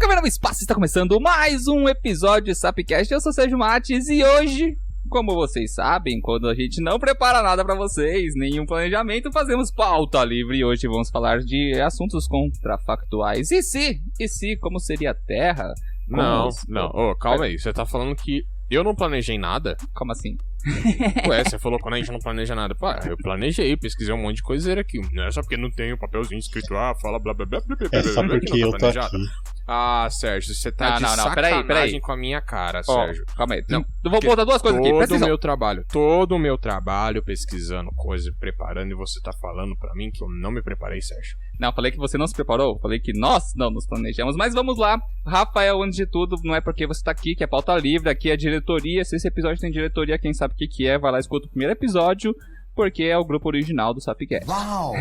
Câmera no Espaço, está começando mais um episódio de Sapcast. Eu sou o Sérgio Mates e hoje, como vocês sabem, quando a gente não prepara nada pra vocês, nenhum planejamento, fazemos pauta livre. E hoje vamos falar de assuntos contrafactuais. E se, como seria a Terra? Não, calma aí, você tá falando que eu não planejei nada? Como assim? Ué, você falou quando a gente não planeja nada. Pô, eu planejei, pesquisei um monte de coisa aqui. Não é só porque não tem um papelzinho escrito, fala blá blá blá blá blá. É só porque eu tô aqui. Ah, Sérgio, você tá de sacanagem peraí. Com a minha cara, Sérgio. Calma aí, não, eu vou botar duas coisas aqui, presta atenção. Todo o meu trabalho pesquisando coisa, preparando, e você tá falando pra mim que eu não me preparei, Sérgio. Não, falei que você não se preparou, falei que nós não nos planejamos, mas vamos lá. Rafael, antes de tudo, não é porque você tá aqui que é pauta livre, aqui é diretoria. Se esse episódio tem diretoria, quem sabe o que é, vai lá e escuta o primeiro episódio, porque é o grupo original do Sapcast. Uau!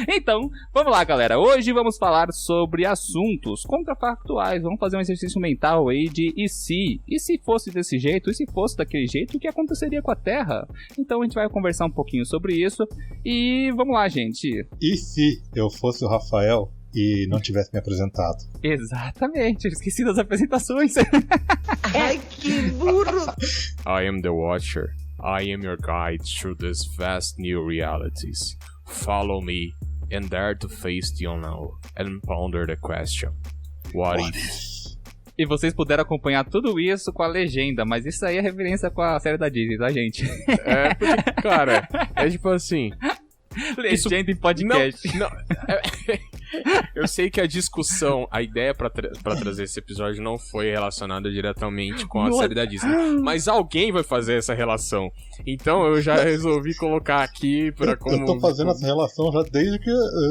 Então, vamos lá, galera. Hoje vamos falar sobre assuntos contrafactuais. Vamos fazer um exercício mental aí de e se? E se fosse desse jeito? E se fosse daquele jeito? O que aconteceria com a Terra? Então a gente vai conversar um pouquinho sobre isso. E vamos lá, gente. E se eu fosse o Rafael e não tivesse me apresentado? Exatamente, eu esqueci das apresentações. Ai, que burro! I am the Watcher. I am your guide through these vast new realities. Follow me and dare to face the unknown and ponder the question: What if? E vocês puderam acompanhar tudo isso com a legenda, mas isso aí é referência com a série da Disney, tá, gente? É, porque, cara, é tipo assim... Legenda em podcast. Não, eu sei que a discussão, a ideia pra trazer esse episódio não foi relacionada diretamente com a série da Disney, mas alguém vai fazer essa relação. Então eu já resolvi colocar aqui pra como... Eu tô fazendo essa relação já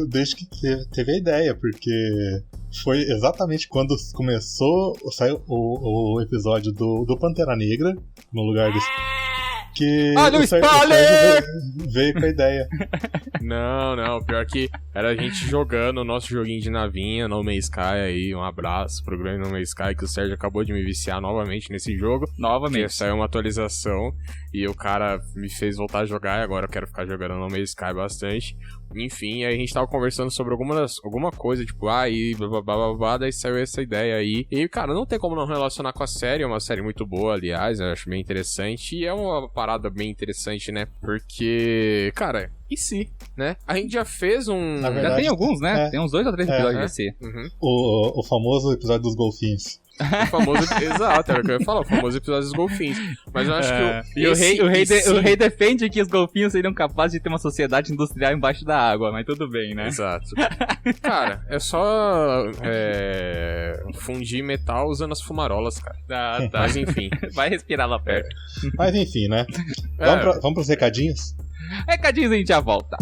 desde que teve a ideia, porque foi exatamente quando começou, saiu o episódio do Pantera Negra, no lugar desse... que olha o spoiler! Veio com a ideia. Não, pior que era a gente jogando o nosso joguinho de navinha, No Man's Sky aí, um abraço pro grande No Man's Sky, que o Sérgio acabou de me viciar novamente nesse jogo. Novamente. Saiu uma atualização e o cara me fez voltar a jogar e agora eu quero ficar jogando No Man's Sky bastante. Enfim, aí a gente tava conversando sobre alguma coisa, tipo, aí, blá, daí saiu essa ideia aí. E, cara, não tem como não relacionar com a série, é uma série muito boa, aliás, eu acho bem interessante. E é uma parada bem interessante, né? Porque, cara, e se, né? A gente já fez um... Na verdade, já tem alguns, né? Tem uns 2 ou 3 episódios de si. Uhum. O famoso episódio dos golfinhos. O famoso... Exato, era o que eu ia falar, o famoso episódio dos golfinhos. Mas eu acho que o rei defende que os golfinhos seriam capazes de ter uma sociedade industrial embaixo da água, mas tudo bem, né? Exato. Cara, é só fundir metal usando as fumarolas, cara. Tá. Mas enfim. Vai respirar lá perto. Mas enfim, né? Vamos pros recadinhos? Recadinhos, a gente já volta.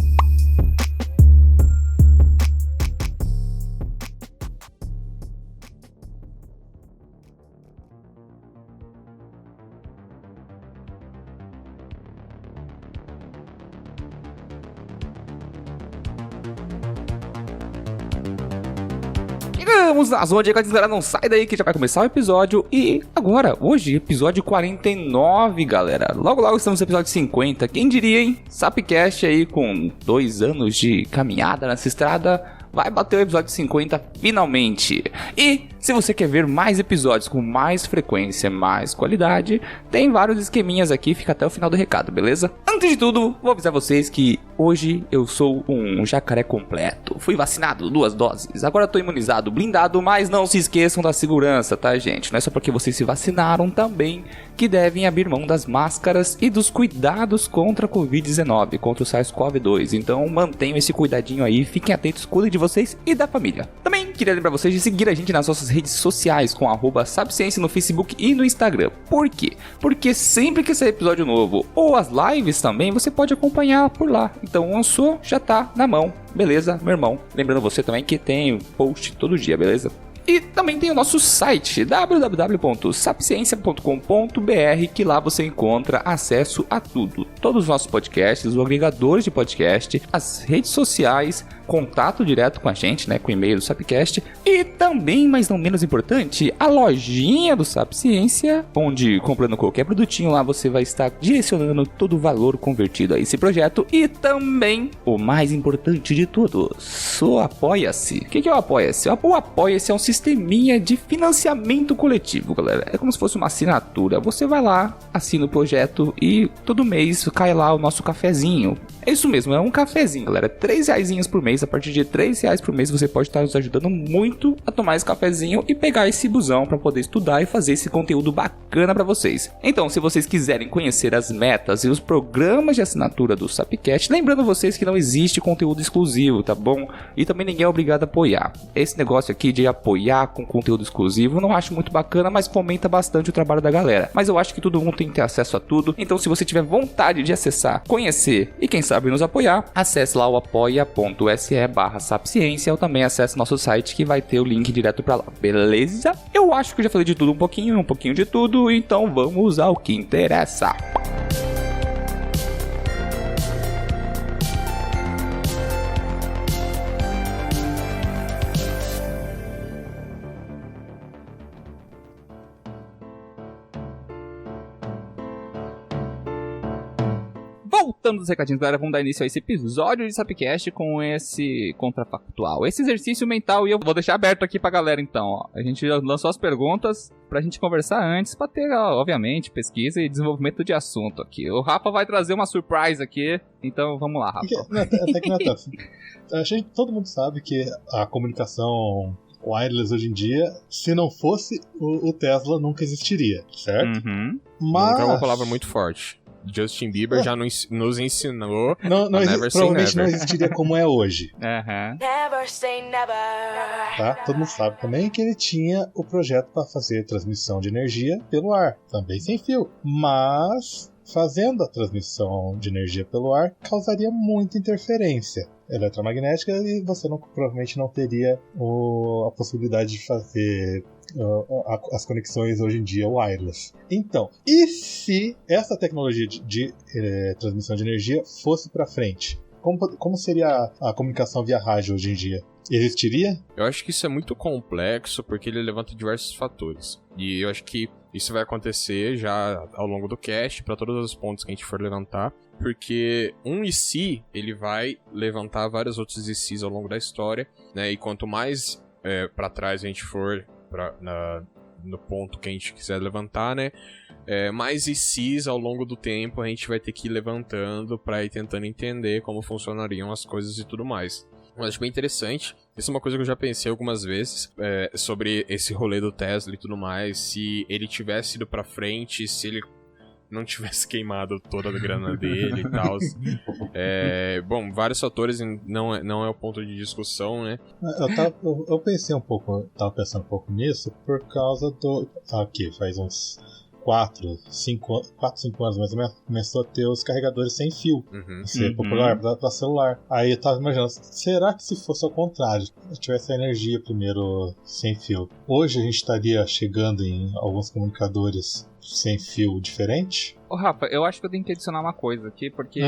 Chegamos na zona de recadinhos, galera, não sai daí que já vai começar o episódio. E agora, hoje, episódio 49, galera. Logo estamos no episódio 50, quem diria, hein? Sapcast aí com 2 anos de caminhada nessa estrada, vai bater o episódio 50 finalmente. E se você quer ver mais episódios com mais frequência, mais qualidade, tem vários esqueminhas aqui, fica até o final do recado, beleza? Antes de tudo, vou avisar vocês que hoje eu sou um jacaré completo. Fui vacinado 2 doses, agora tô imunizado, blindado, mas não se esqueçam da segurança, tá, gente? Não é só porque vocês se vacinaram também que devem abrir mão das máscaras e dos cuidados contra a Covid-19, contra o SARS-CoV-2. Então mantenham esse cuidadinho aí, fiquem atentos, cuidem de vocês e da família. Também queria lembrar vocês de seguir a gente nas nossas redes sociais com @sabciência no Facebook e no Instagram. Por quê? Porque sempre que sair episódio novo ou as lives também, você pode acompanhar por lá. Então lançou, já tá na mão. Beleza, meu irmão? Lembrando você também que tem post todo dia, beleza? E também tem o nosso site www.sapciencia.com.br, que lá você encontra acesso a tudo. Todos os nossos podcasts, os agregadores de podcast, as redes sociais, contato direto com a gente, né, com o e-mail do Sapcast, e também, mas não menos importante, a lojinha do Sapciência, onde comprando qualquer produtinho lá você vai estar direcionando todo o valor convertido a esse projeto. E também, o mais importante de tudo, o Apoia-se. O que é o Apoia-se? O Apoia-se é um sistema sisteminha de financiamento coletivo, galera. É como se fosse uma assinatura. Você vai lá, assina o projeto e todo mês cai lá o nosso cafezinho. É isso mesmo, é um cafezinho, galera. R$3 por mês. A partir de R$3 por mês você pode estar nos ajudando muito a tomar esse cafezinho e pegar esse busão para poder estudar e fazer esse conteúdo bacana para vocês. Então, se vocês quiserem conhecer as metas e os programas de assinatura do Sapcast, lembrando vocês que não existe conteúdo exclusivo, tá bom? E também ninguém é obrigado a apoiar. Esse negócio aqui de apoiar com conteúdo exclusivo eu não acho muito bacana, mas fomenta bastante o trabalho da galera. Mas eu acho que todo mundo tem que ter acesso a tudo. Então, se você tiver vontade de acessar, conhecer e quem sabe nos apoiar, acesse lá o apoia.se/sapciência ou também acesse nosso site que vai ter o link direto pra lá, beleza? Eu acho que eu já falei de tudo um pouquinho de tudo, então vamos ao que interessa. Voltando dos recadinhos, galera, vamos dar início a esse episódio de Sapcast com esse contrafactual, esse exercício mental, e eu vou deixar aberto aqui pra galera então, ó. A gente lançou as perguntas pra gente conversar antes, pra ter, obviamente, pesquisa e desenvolvimento de assunto aqui. O Rafa vai trazer uma surprise aqui, então vamos lá, Rafa. Até que não é tanto. Todo mundo sabe que a comunicação wireless hoje em dia, se não fosse o Tesla, nunca existiria, certo? Uhum. Mas... Nunca é uma palavra muito forte. Justin Bieber já nos ensinou provavelmente não existiria como é hoje. Uhum. Never say never. Tá? Todo mundo sabe também que ele tinha o projeto para fazer transmissão de energia pelo ar, também sem fio. Mas fazendo a transmissão de energia pelo ar causaria muita interferência eletromagnética e você provavelmente não teria a possibilidade de fazer as conexões hoje em dia wireless. Então, e se essa tecnologia de transmissão de energia fosse para frente? Como seria a comunicação via rádio hoje em dia? Existiria? Eu acho que isso é muito complexo porque ele levanta diversos fatores. E eu acho que isso vai acontecer já ao longo do cast, para todos os pontos que a gente for levantar. Porque um e se, ele vai levantar vários outros e se's ao longo da história, né? E quanto mais para trás a gente for no ponto que a gente quiser levantar, né? Mais e se's ao longo do tempo a gente vai ter que ir levantando para ir tentando entender como funcionariam as coisas e tudo mais. Eu acho bem interessante. Isso é uma coisa que eu já pensei algumas vezes sobre esse rolê do Tesla e tudo mais. Se ele tivesse ido pra frente, se ele não tivesse queimado toda a grana dele e tal. Bom, vários fatores não é o ponto de discussão, né? Eu pensei um pouco, tava pensando um pouco nisso por causa do... Aqui, faz uns 4, 5 anos mais ou menos, começou a ter os carregadores sem fio. Ser popular para celular. Aí eu tava imaginando, será que se fosse ao contrário, tivesse a energia primeiro sem fio, hoje a gente estaria chegando em alguns comunicadores sem fio diferente? Ô, Rafa, eu acho que eu tenho que adicionar uma coisa aqui, porque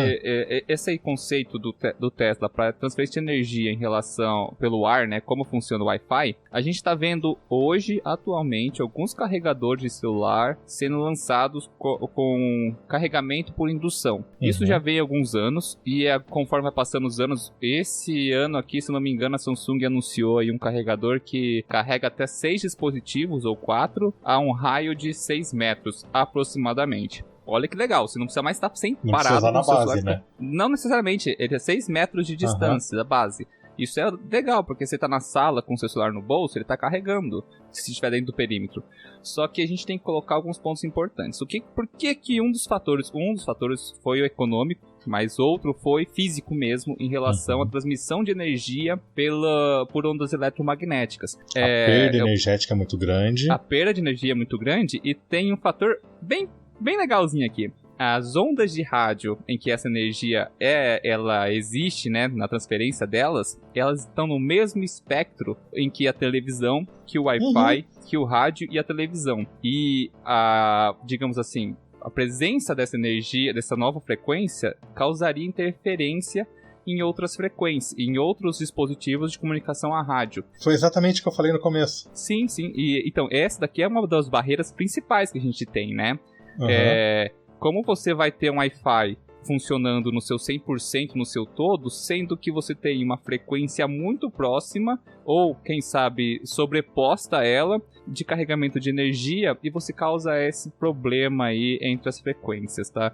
esse aí conceito do Tesla para transferência de energia em relação pelo ar, né, como funciona o Wi-Fi, a gente tá vendo hoje, atualmente, alguns carregadores de celular sendo lançados com carregamento por indução. Isso já veio há alguns anos, e conforme vai passando os anos, esse ano aqui, se não me engano, a Samsung anunciou aí um carregador que carrega até 6 dispositivos, ou 4, a um raio de 6 metros, aproximadamente. Olha que legal, você não precisa mais estar sem não parado usar no na seu base, celular. né? Não necessariamente, ele é 6 metros de distância da base. Isso é legal, porque você tá na sala com o seu celular no bolso, ele tá carregando, se estiver dentro do perímetro. Só que a gente tem que colocar alguns pontos importantes. Por que um dos fatores foi o econômico, mas outro foi físico mesmo, em relação à transmissão de energia por ondas eletromagnéticas. A perda energética é muito grande. A perda de energia é muito grande e tem um fator bem legalzinho aqui. As ondas de rádio em que essa energia ela existe, né, na transferência delas, elas estão no mesmo espectro em que a televisão, que o Wi-Fi, que o rádio e a televisão. E digamos assim, a presença dessa energia, dessa nova frequência, causaria interferência em outras frequências, em outros dispositivos de comunicação a rádio. Foi exatamente o que eu falei no começo. Sim. Então, essa daqui é uma das barreiras principais que a gente tem, né? Como você vai ter um Wi-Fi funcionando no seu 100%, no seu todo, sendo que você tem uma frequência muito próxima, ou quem sabe sobreposta a ela, de carregamento de energia, e você causa esse problema aí entre as frequências, tá?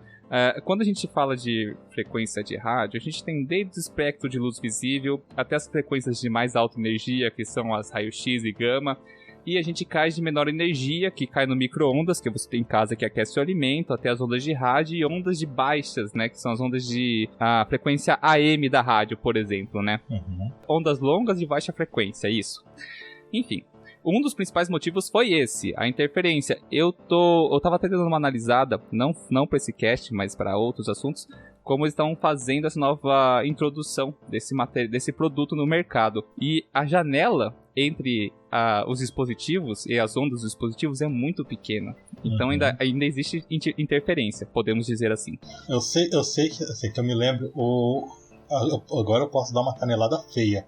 Quando a gente fala de frequência de rádio, a gente tem desde o espectro de luz visível até as frequências de mais alta energia, que são as raio-x e gama, e a gente cai de menor energia, que cai no micro-ondas, que você tem em casa que aquece o alimento, até as ondas de rádio, e ondas de baixas, né, que são as ondas de frequência AM da rádio, por exemplo, né? Uhum. Ondas longas de baixa frequência, isso. Enfim, um dos principais motivos foi esse, a interferência. Eu tava até dando uma analisada, não para esse cast, mas para outros assuntos, como eles estão fazendo essa nova introdução desse produto no mercado. E a janela entre os dispositivos e as ondas dos dispositivos é muito pequena. Então ainda existe interferência, podemos dizer assim. Eu sei que, assim, que eu me lembro, agora eu posso dar uma canelada feia,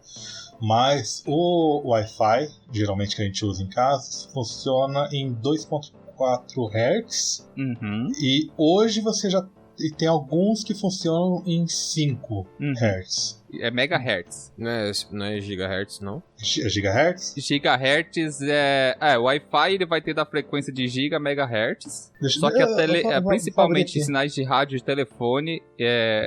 mas o Wi-Fi, geralmente que a gente usa em casa, funciona em 2.4 Hz, e hoje você já tem alguns que funcionam em 5 Hz. É megahertz. Não é gigahertz, não? Gigahertz? Gigahertz o Wi-Fi ele vai ter da frequência de giga megahertz. Só que principalmente sinais de rádio e telefone,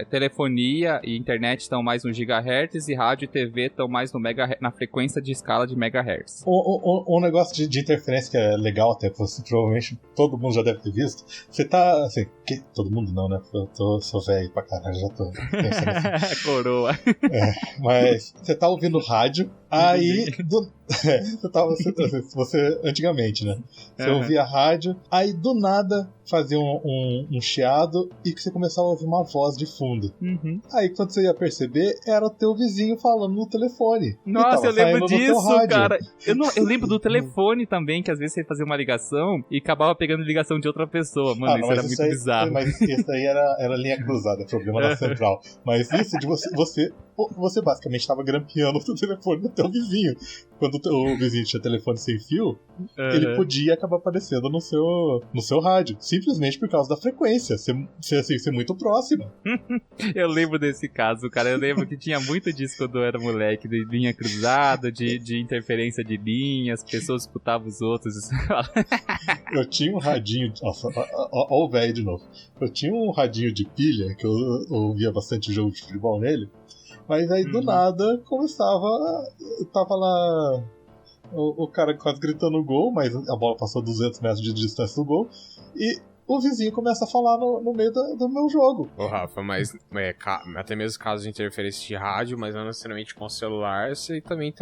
telefonia e internet estão mais no gigahertz, e rádio e TV estão mais na frequência de escala de megahertz. Um negócio de interferência que é legal, até você, provavelmente todo mundo já deve ter visto. Você tá, assim, todo mundo não, né? Eu sou velho pra caralho, já tô pensando assim. Coroa. Mas você tá ouvindo rádio, aí você antigamente, né? Você ouvia rádio, aí do nada fazia um chiado e que você começava a ouvir uma voz de fundo. Aí quando você ia perceber, era o teu vizinho falando no telefone. Nossa, eu lembro disso, cara. Eu lembro do telefone também, que às vezes você fazia uma ligação e acabava pegando ligação de outra pessoa. Mano, isso era muito bizarro. Mas isso aí era linha cruzada, problema da central. Mas isso de você basicamente estava grampeando o telefone do teu vizinho. Quando o vizinho tinha telefone sem fio, ele podia acabar aparecendo no seu rádio. Simplesmente por causa da frequência. Ser muito próximo. Eu lembro desse caso, cara. Eu lembro que tinha muito disso quando eu era moleque. De linha cruzada, de interferência de linhas. Pessoas escutavam os outros. Eu tinha um radinho... Nossa, ó o velho de novo. Eu tinha um radinho de pilha, que eu ouvia bastante jogo de futebol nele. Mas aí do nada tava lá o cara quase gritando gol, mas a bola passou 200 metros de distância do gol, e o vizinho começa a falar no meio do meu jogo. Ô Rafa, mas até mesmo casos de interferência de rádio, mas não necessariamente com celular, você também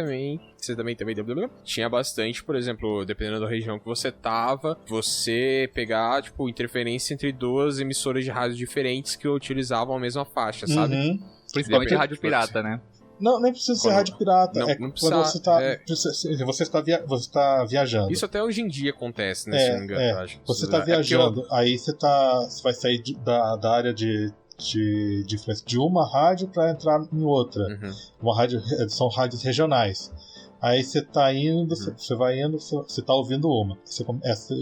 tinha bastante, por exemplo, dependendo da região que você tava, você pegar, tipo, interferência entre duas emissoras de rádio diferentes que utilizavam a mesma faixa, sabe? Principalmente rádio pirata, né? Não, nem precisa ser rádio pirata. Não precisa, quando você tá viajando. Isso até hoje em dia acontece, né? Se não me engano, eu acho. Você tá viajando, aí você vai sair da área de influência de uma rádio para entrar em outra. Uma rádio, são rádios regionais. Aí você tá indo, você vai indo, você tá ouvindo uma.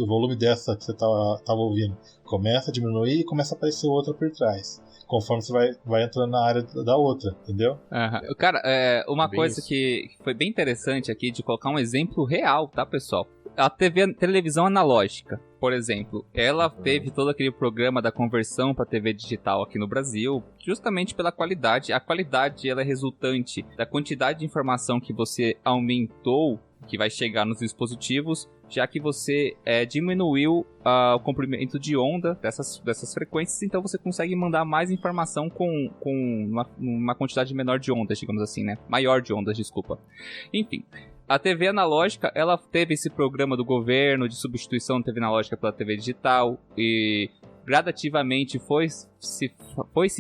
O volume dessa que você tava ouvindo começa a diminuir e começa a aparecer outra por trás. Conforme você vai entrando na área da outra, entendeu? Cara, uma coisa que foi bem interessante aqui, de colocar um exemplo real, tá, pessoal? A televisão analógica, por exemplo, ela teve todo aquele programa da conversão para TV digital aqui no Brasil, justamente pela qualidade. A qualidade ela é resultante da quantidade de informação que você aumentou, que vai chegar nos dispositivos, já que você diminuiu o comprimento de onda dessas frequências, então você consegue mandar mais informação com uma quantidade menor de ondas, digamos assim, né? Maior de ondas, desculpa. Enfim, a TV analógica, ela teve esse programa do governo de substituição da TV analógica pela TV digital, e gradativamente foi se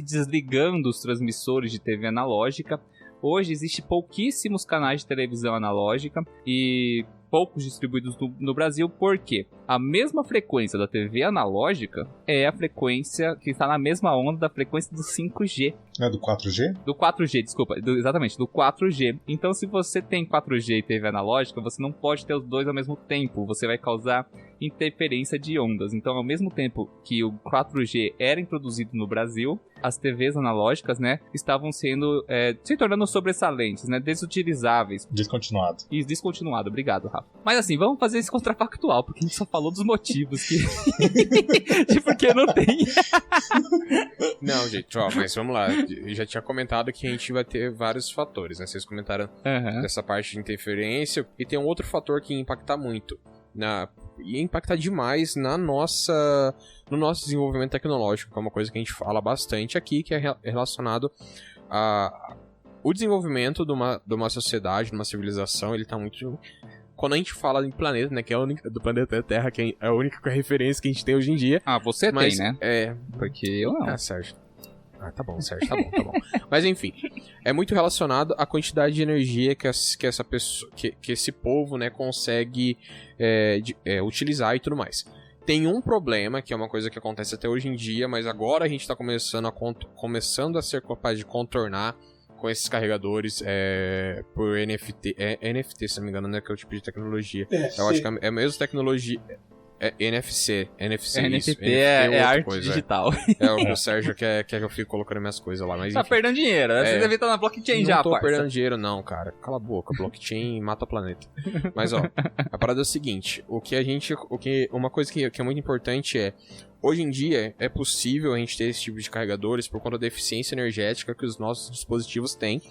desligando os transmissores de TV analógica. Hoje existe pouquíssimos canais de televisão analógica, e poucos distribuídos no Brasil, porque a mesma frequência da TV analógica é a frequência que está na mesma onda da frequência do 5G. É do 4G? Do 4G, desculpa. Exatamente, do 4G. Então, se você tem 4G e TV analógica, você não pode ter os dois ao mesmo tempo. Você vai causar interferência de ondas. Então, ao mesmo tempo que o 4G era introduzido no Brasil, as TVs analógicas, né, estavam sendo, se tornando sobressalentes, né, desutilizáveis. Descontinuado. Isso, descontinuado. Obrigado, Rafa. Mas assim, vamos fazer esse contrafactual, porque a gente só falou dos motivos que... de porque não tem. Não, gente, ó, mas vamos lá. Eu já tinha comentado que a gente vai ter vários fatores, né? Vocês comentaram dessa parte de interferência. E tem um outro fator que impacta muito. Ia impactar demais no nosso desenvolvimento tecnológico, que é uma coisa que a gente fala bastante aqui, que é relacionado o desenvolvimento de uma sociedade, de uma civilização. Ele tá muito... Quando a gente fala em planeta, né, que é do planeta Terra, que é a única referência que a gente tem hoje em dia. Ah, você tem, né? É. Porque eu não. Ah, Sérgio. Ah, tá bom, Sérgio, tá bom. Mas enfim, é muito relacionado à quantidade de energia que essa pessoa, que esse povo, né, consegue utilizar e tudo mais. Tem um problema, que é uma coisa que acontece até hoje em dia, mas agora a gente tá começando a ser capaz de contornar com esses carregadores por NFT. NFT, se não me engano, né, que é o tipo de tecnologia. Eu acho que é a mesma tecnologia... NFC, NFT isso. é arte coisa, digital. O Sérgio quer que eu fique colocando minhas coisas lá, mas tá enfim. perdendo dinheiro, você deve estar na blockchain já, Não tô parça. perdendo dinheiro não, cara. Cala a boca, blockchain mata o planeta. Mas ó, a parada é o seguinte, uma coisa que é muito importante hoje em dia é possível a gente ter esse tipo de carregadores por conta da eficiência energética que os nossos dispositivos têm,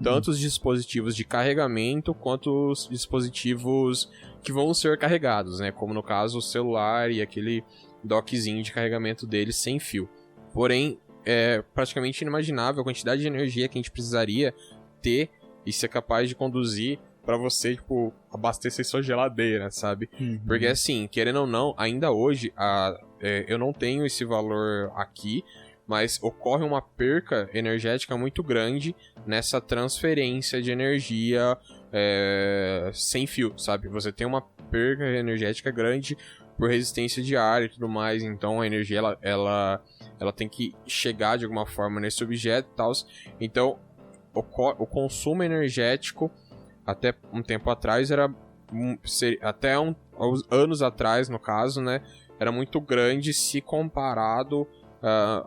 tanto os dispositivos de carregamento quanto os dispositivos que vão ser carregados, né? Como no caso o celular e aquele dockzinho de carregamento dele sem fio. Porém, é praticamente inimaginável a quantidade de energia que a gente precisaria ter e ser capaz de conduzir pra você, tipo, abastecer sua geladeira, sabe? Porque assim, querendo ou não, ainda hoje, eu não tenho esse valor aqui, mas ocorre uma perca energética muito grande nessa transferência de energia sem fio, sabe? Você tem uma perca energética grande por resistência de ar e tudo mais, então a energia ela tem que chegar de alguma forma nesse objeto e tal. Então, o consumo energético até um tempo atrás até anos atrás, no caso, né, era muito grande se comparado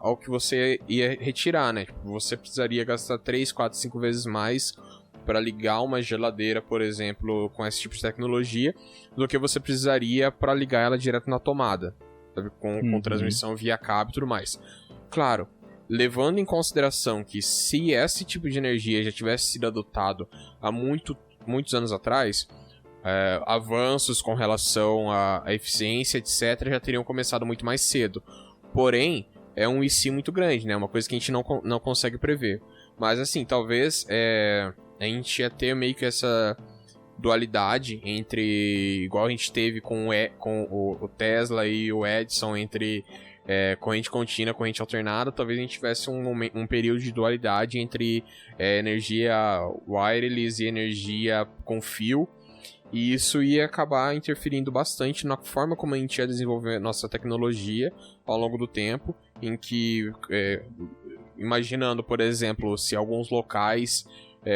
ao que você ia retirar, né? Tipo, você precisaria gastar 3, 4, 5 vezes mais para ligar uma geladeira, por exemplo, com esse tipo de tecnologia, do que você precisaria para ligar ela direto na tomada, sabe? Com transmissão via cabo e tudo mais. Claro, levando em consideração que se esse tipo de energia já tivesse sido adotado há muitos anos atrás, avanços com relação à eficiência, etc., já teriam começado muito mais cedo. Porém, é um IC muito grande, né? Uma coisa que a gente não consegue prever. Mas, assim, talvez a gente ia ter meio que essa dualidade entre... Igual a gente teve com o Tesla e o Edison, entre corrente contínua e corrente alternada. Talvez a gente tivesse um período de dualidade entre energia wireless e energia com fio. E isso ia acabar interferindo bastante na forma como a gente ia desenvolver nossa tecnologia ao longo do tempo, em que, imaginando, por exemplo, se alguns locais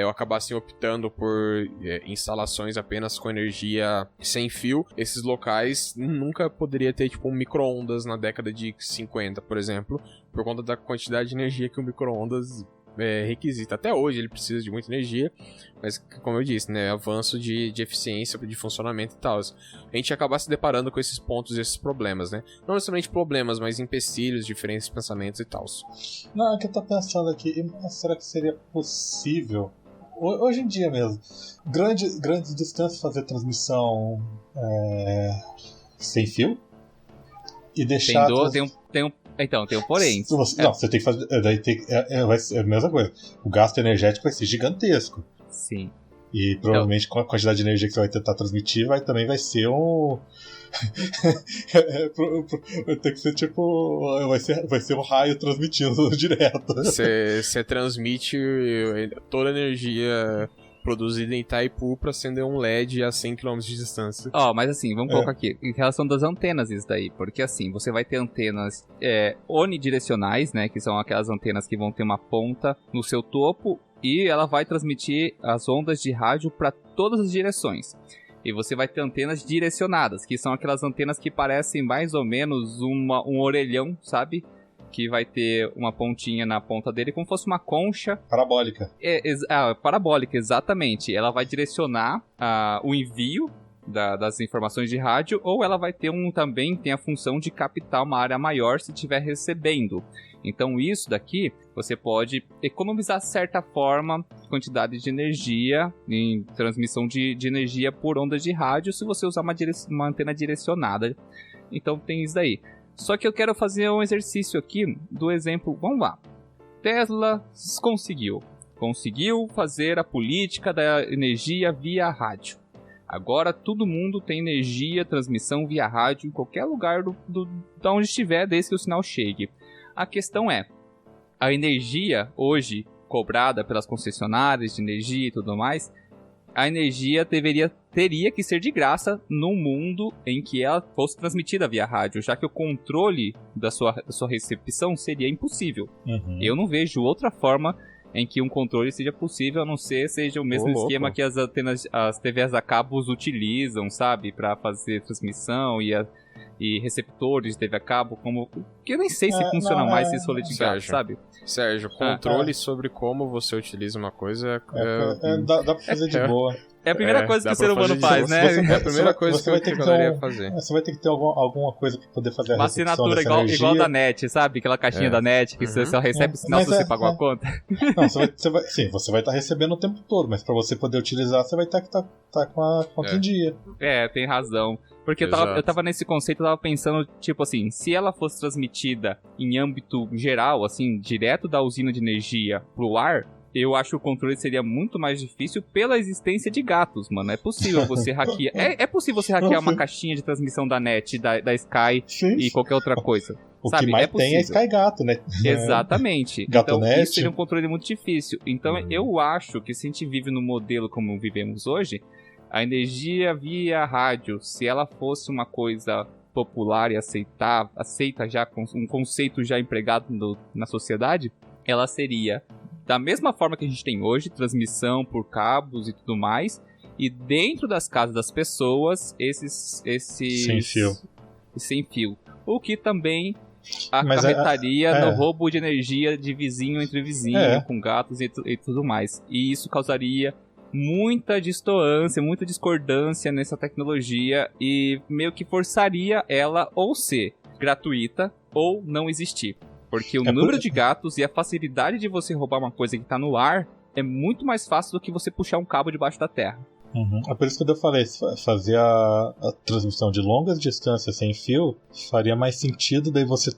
acabassem optando por instalações apenas com energia sem fio, esses locais nunca poderia ter tipo um micro-ondas na década de 50, por exemplo, por conta da quantidade de energia que o micro-ondas requisita. Até hoje ele precisa de muita energia, mas como eu disse, né, avanço de eficiência, de funcionamento e tal. A gente ia acabar se deparando com esses pontos e esses problemas, né? Não necessariamente problemas, mas empecilhos, diferentes pensamentos e tal. Não, é que eu tô pensando aqui, será que seria possível, hoje em dia mesmo, grandes distâncias fazer transmissão sem fio? E deixar... Então, tem um porém. Não, você tem que fazer. Vai ser a mesma coisa. O gasto energético vai ser gigantesco. Sim. E provavelmente com a quantidade de energia que você vai tentar transmitir, também vai ser um. Vai ter que ser tipo. Vai ser um raio transmitindo direto. Você transmite toda a energia produzida em Itaipu pra acender um LED a 100 km de distância. Mas assim, vamos colocar aqui, em relação das antenas isso daí, porque assim, você vai ter antenas onidirecionais, né, que são aquelas antenas que vão ter uma ponta no seu topo e ela vai transmitir as ondas de rádio para todas as direções. E você vai ter antenas direcionadas, que são aquelas antenas que parecem mais ou menos um orelhão, sabe? Que vai ter uma pontinha na ponta dele, como se fosse uma concha. Parabólica. Parabólica, exatamente. Ela vai direcionar o envio das informações de rádio, ou ela vai ter também tem a função de captar uma área maior se estiver recebendo. Então isso daqui, você pode economizar certa forma quantidade de energia em transmissão de energia por ondas de rádio se você usar uma antena direcionada. Então tem isso daí. Só que eu quero fazer um exercício aqui do exemplo, vamos lá. Tesla conseguiu fazer a política da energia via rádio. Agora todo mundo tem energia, transmissão via rádio em qualquer lugar da onde estiver, desde que o sinal chegue. A questão é, a energia hoje cobrada pelas concessionárias de energia e tudo mais, a energia teria que ser de graça num mundo em que ela fosse transmitida via rádio, já que o controle da sua recepção seria impossível. Uhum. Eu não vejo outra forma em que um controle seja possível, a não ser seja o mesmo esquema que as TVs a cabos utilizam, sabe? Para fazer transmissão e receptores de TV a cabo, que eu nem sei se funciona mais se for litigado, sabe? Sérgio, controle sobre como você utiliza uma coisa... dá pra fazer de boa. É a primeira coisa que o ser humano faz, né? É a primeira coisa que a galera ia fazer. Você vai ter que ter alguma coisa pra poder fazer uma a recepção assinatura dessa igual da NET, sabe? Aquela caixinha da NET que você só recebe o sinal se você pagou a conta. Não, você vai estar recebendo o tempo todo, mas pra você poder utilizar, você vai ter que estar com a conta em dia. Tem razão. Porque eu tava nesse conceito, eu tava pensando, tipo assim, se ela fosse transmitida em âmbito geral, assim, direto da usina de energia pro ar, eu acho que o controle seria muito mais difícil pela existência de gatos, mano. É possível você hackear. É possível você hackear uma caixinha de transmissão da NET, da Sky e qualquer outra coisa. O que mais tem é Sky Gato, né? Exatamente. Gato então, Net. isso seria um controle muito difícil. Então, eu acho que se a gente vive no modelo como vivemos hoje, a energia via rádio, se ela fosse uma coisa popular e aceita já com um conceito já empregado na sociedade, ela seria da mesma forma que a gente tem hoje, transmissão por cabos e tudo mais, e dentro das casas das pessoas, esses sem fio. O que também acarretaria no roubo de energia de vizinho entre vizinho, com gatos e tudo mais. E isso causaria muita distoância, muita discordância nessa tecnologia e meio que forçaria ela ou ser gratuita ou não existir. Porque o número de gatos e a facilidade de você roubar uma coisa que tá no ar é muito mais fácil do que você puxar um cabo debaixo da terra. Uhum. É por isso que eu falei, fazer a transmissão de longas distâncias sem fio faria mais sentido, daí você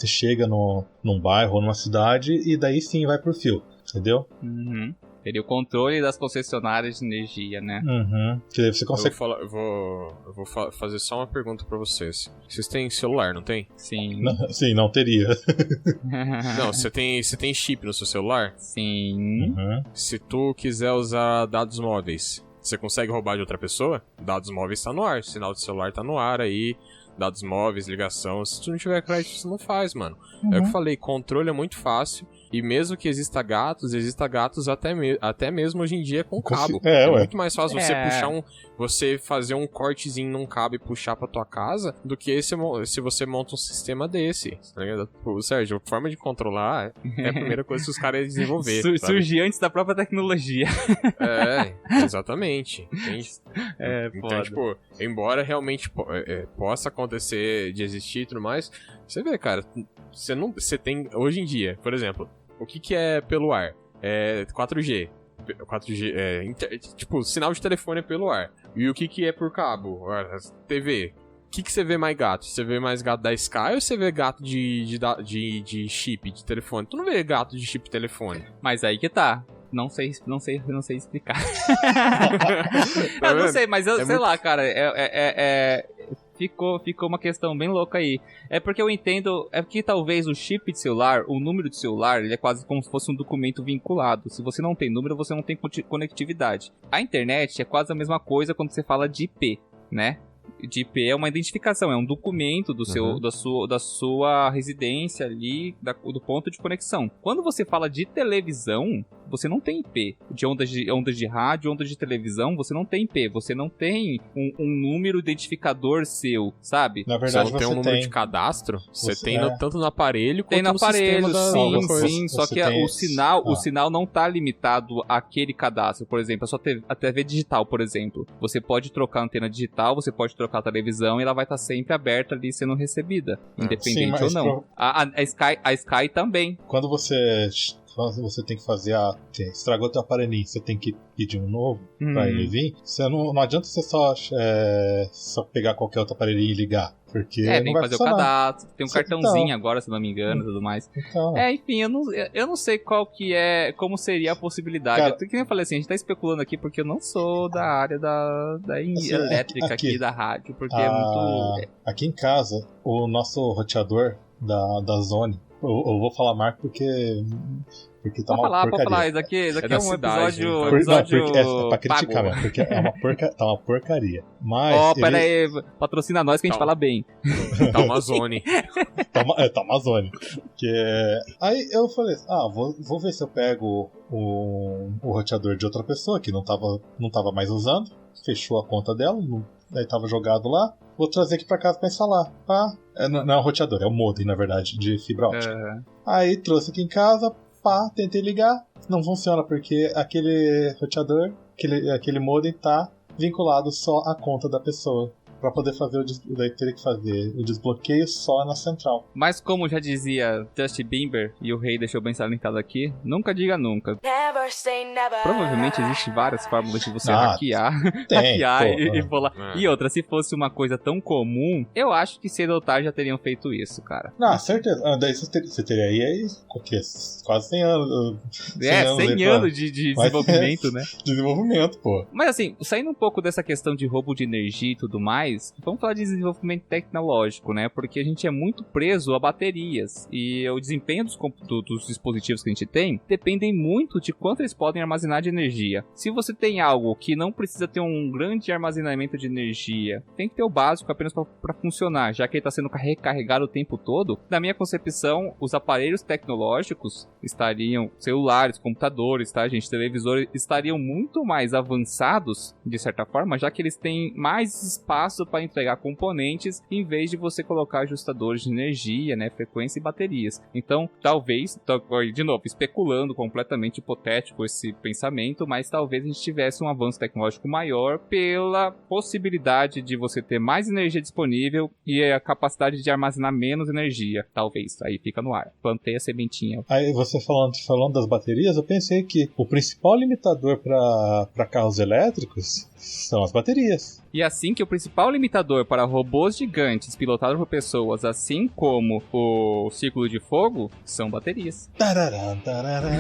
chega num bairro ou numa cidade e daí sim vai pro fio, entendeu? Uhum. Teria o controle das concessionárias de energia, né? Uhum. Que daí você consegue... Eu vou fazer só uma pergunta pra vocês. Vocês têm celular, não tem? Sim. Sim, não teria. Não, você tem chip no seu celular? Sim. Uhum. Se tu quiser usar dados móveis, você consegue roubar de outra pessoa? Dados móveis tá no ar, sinal de celular tá no ar aí, dados móveis, ligação. Se tu não tiver crédito, você não faz, mano. É o que eu falei, controle é muito fácil. E mesmo que exista gatos até mesmo hoje em dia com cabo. É muito mais fácil você puxar você fazer um cortezinho num cabo e puxar pra tua casa do que se você monta um sistema desse. Tá ligado? Pô, Sérgio, a forma de controlar é a primeira coisa que os caras iam desenvolver. Surgir antes da própria tecnologia. Exatamente. Entende? Então, tipo, embora realmente possa acontecer de existir e tudo mais, você vê, cara, você tem, hoje em dia, por exemplo, o que é pelo ar? É 4G. 4G, tipo, sinal de telefone é pelo ar. E o que é por cabo? TV. O que você vê mais gato? Você vê mais gato da Sky ou você vê gato de chip de telefone? Tu não vê gato de chip de telefone. Mas aí que tá. Não sei explicar. Eu não sei, mas sei lá, cara. ficou uma questão bem louca aí. É porque eu entendo, é que talvez o chip de celular, o número de celular, ele é quase como se fosse um documento vinculado. Se você não tem número, você não tem conectividade. A internet é quase a mesma coisa quando você fala de IP, né? De IP é uma identificação, é um documento do seu, da sua residência ali, do ponto de conexão. Quando você fala de televisão, você não tem IP. De ondas de rádio, ondas de televisão, você não tem IP. Você não tem um número identificador seu, sabe? Na verdade, você tem um número de cadastro. Você tem tanto no aparelho quanto no aparelho, sistema sim. Só que o sinal não tá limitado àquele cadastro. Por exemplo, a TV digital, por exemplo. Você pode trocar a antena digital, você pode trocar a televisão e ela vai estar sempre aberta ali sendo recebida. Independente ou não. A Sky também. Quando você tem que fazer estragou teu aparelhinho, você tem que pedir um novo pra ele vir. Você não adianta você só pegar qualquer outro aparelhinho e ligar. Porque tem não que vai fazer funcionar. o cadastro, tem um cartãozinho agora, se não me engano, e tudo mais. Então. Enfim, eu não sei como seria a possibilidade. Cara, Que nem eu falei assim, a gente tá especulando aqui porque eu não sou da área da elétrica aqui da rádio, porque é muito... Aqui em casa, o nosso roteador da Zone, eu vou falar marca porque tá uma porcaria. Pode falar, isso aqui é um cidade, episódio porque é pra criticar pago. mesmo, porque tá uma porcaria. Mas pera aí, patrocina nós que a gente fala bem. Tá uma Zone. Tá uma Zone. Aí eu falei, vou ver se eu pego o roteador de outra pessoa que não tava mais usando, fechou a conta dela, daí tava jogado lá. Vou trazer aqui pra casa pra instalar. Não é um roteador, é um modem, na verdade, de fibra óptica. Aí trouxe aqui em casa, tentei ligar. Não funciona porque aquele roteador, aquele modem tá vinculado só à conta da pessoa. Pra poder fazer daí teria que fazer o desbloqueio só na central. Mas como já dizia Justin Bieber, e o rei deixou bem salientado aqui, nunca diga nunca. Never say never. Provavelmente existem várias fórmulas de você Tem, hackear pô, e pular. E outra, se fosse uma coisa tão comum, eu acho que cedo ou tarde já teriam feito isso, cara. Certeza. Daí você teria aí quase 100 anos. 100 anos de desenvolvimento, né? Desenvolvimento, pô. Mas assim, saindo um pouco dessa questão de roubo de energia e tudo mais, vamos falar de desenvolvimento tecnológico, né? Porque a gente é muito preso a baterias e o desempenho dos dispositivos que a gente tem dependem muito de quanto eles podem armazenar de energia. Se você tem algo que não precisa ter um grande armazenamento de energia, tem que ter o básico apenas para funcionar, já que ele está sendo recarregado o tempo todo. Na minha concepção, os aparelhos tecnológicos estariam, celulares, computadores, tá, gente, televisores, estariam muito mais avançados, de certa forma, já que eles têm mais espaço para entregar componentes em vez de você colocar ajustadores de energia, né, frequência e baterias. Então, talvez, de novo, especulando, completamente hipotético esse pensamento, mas talvez a gente tivesse um avanço tecnológico maior pela possibilidade de você ter mais energia disponível e a capacidade de armazenar menos energia. Talvez, aí fica no ar. Plantei a sementinha. Aí você falando das baterias, eu pensei que o principal limitador para carros elétricos são as baterias. E assim que o principal limitador para robôs gigantes pilotados por pessoas, assim como o círculo de fogo, são baterias. Tarará, tarará,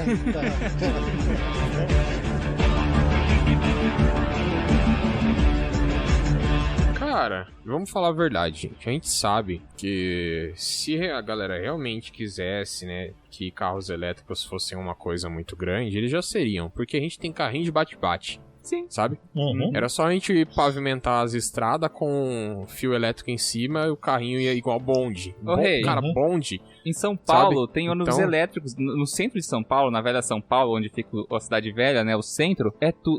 Cara, vamos falar a verdade, gente. A gente sabe que se a galera realmente quisesse, né, que carros elétricos fossem uma coisa muito grande, eles já seriam. Porque a gente tem carrinho de bate-bate. Sim. Sabe? Uhum. Era só a gente pavimentar as estradas com fio elétrico em cima e o carrinho ia igual bonde. Cara, bonde. Em São Paulo, sabe? tem ônibus elétricos. No centro de São Paulo, na velha São Paulo, onde fica a cidade velha, né? O centro,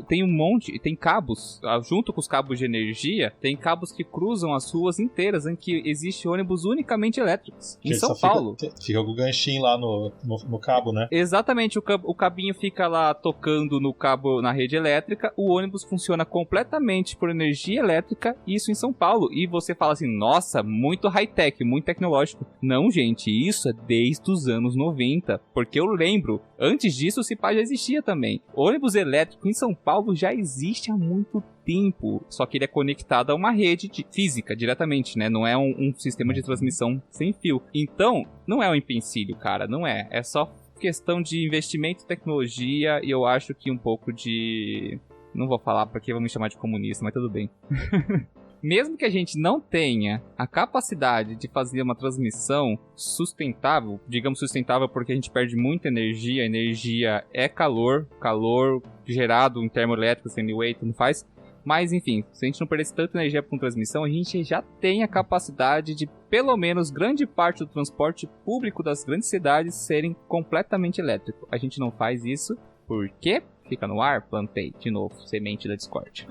tem um monte, tem cabos. Junto com os cabos de energia, tem cabos que cruzam as ruas inteiras, em que existe ônibus unicamente elétricos. Em São Paulo. Fica com o ganchinho lá no cabo, né? Exatamente, o cabinho fica lá tocando no cabo, na rede elétrica. O ônibus funciona completamente por energia elétrica, isso em São Paulo. E você fala assim, nossa, muito high-tech, muito tecnológico. Não, gente, isso é desde os anos 90. Porque eu lembro, antes disso o Cipá já existia também. Ônibus elétrico em São Paulo já existe há muito tempo. Só que ele é conectado a uma rede física diretamente, né? Não é um sistema de transmissão sem fio. Então, não é um empecilho, cara, não é. É só questão de investimento em tecnologia e eu acho que um pouco de... Não vou falar porque vão me chamar de comunista, mas tudo bem. mesmo que a gente não tenha a capacidade de fazer uma transmissão sustentável, digamos sustentável porque a gente perde muita energia, energia é calor gerado em termoelétricos, anyway, não faz. Mas enfim, se a gente não perdesse tanta energia com transmissão, a gente já tem a capacidade de, pelo menos, grande parte do transporte público das grandes cidades serem completamente elétrico. A gente não faz isso, por quê? Fica no ar, plantei de novo, semente da Discord.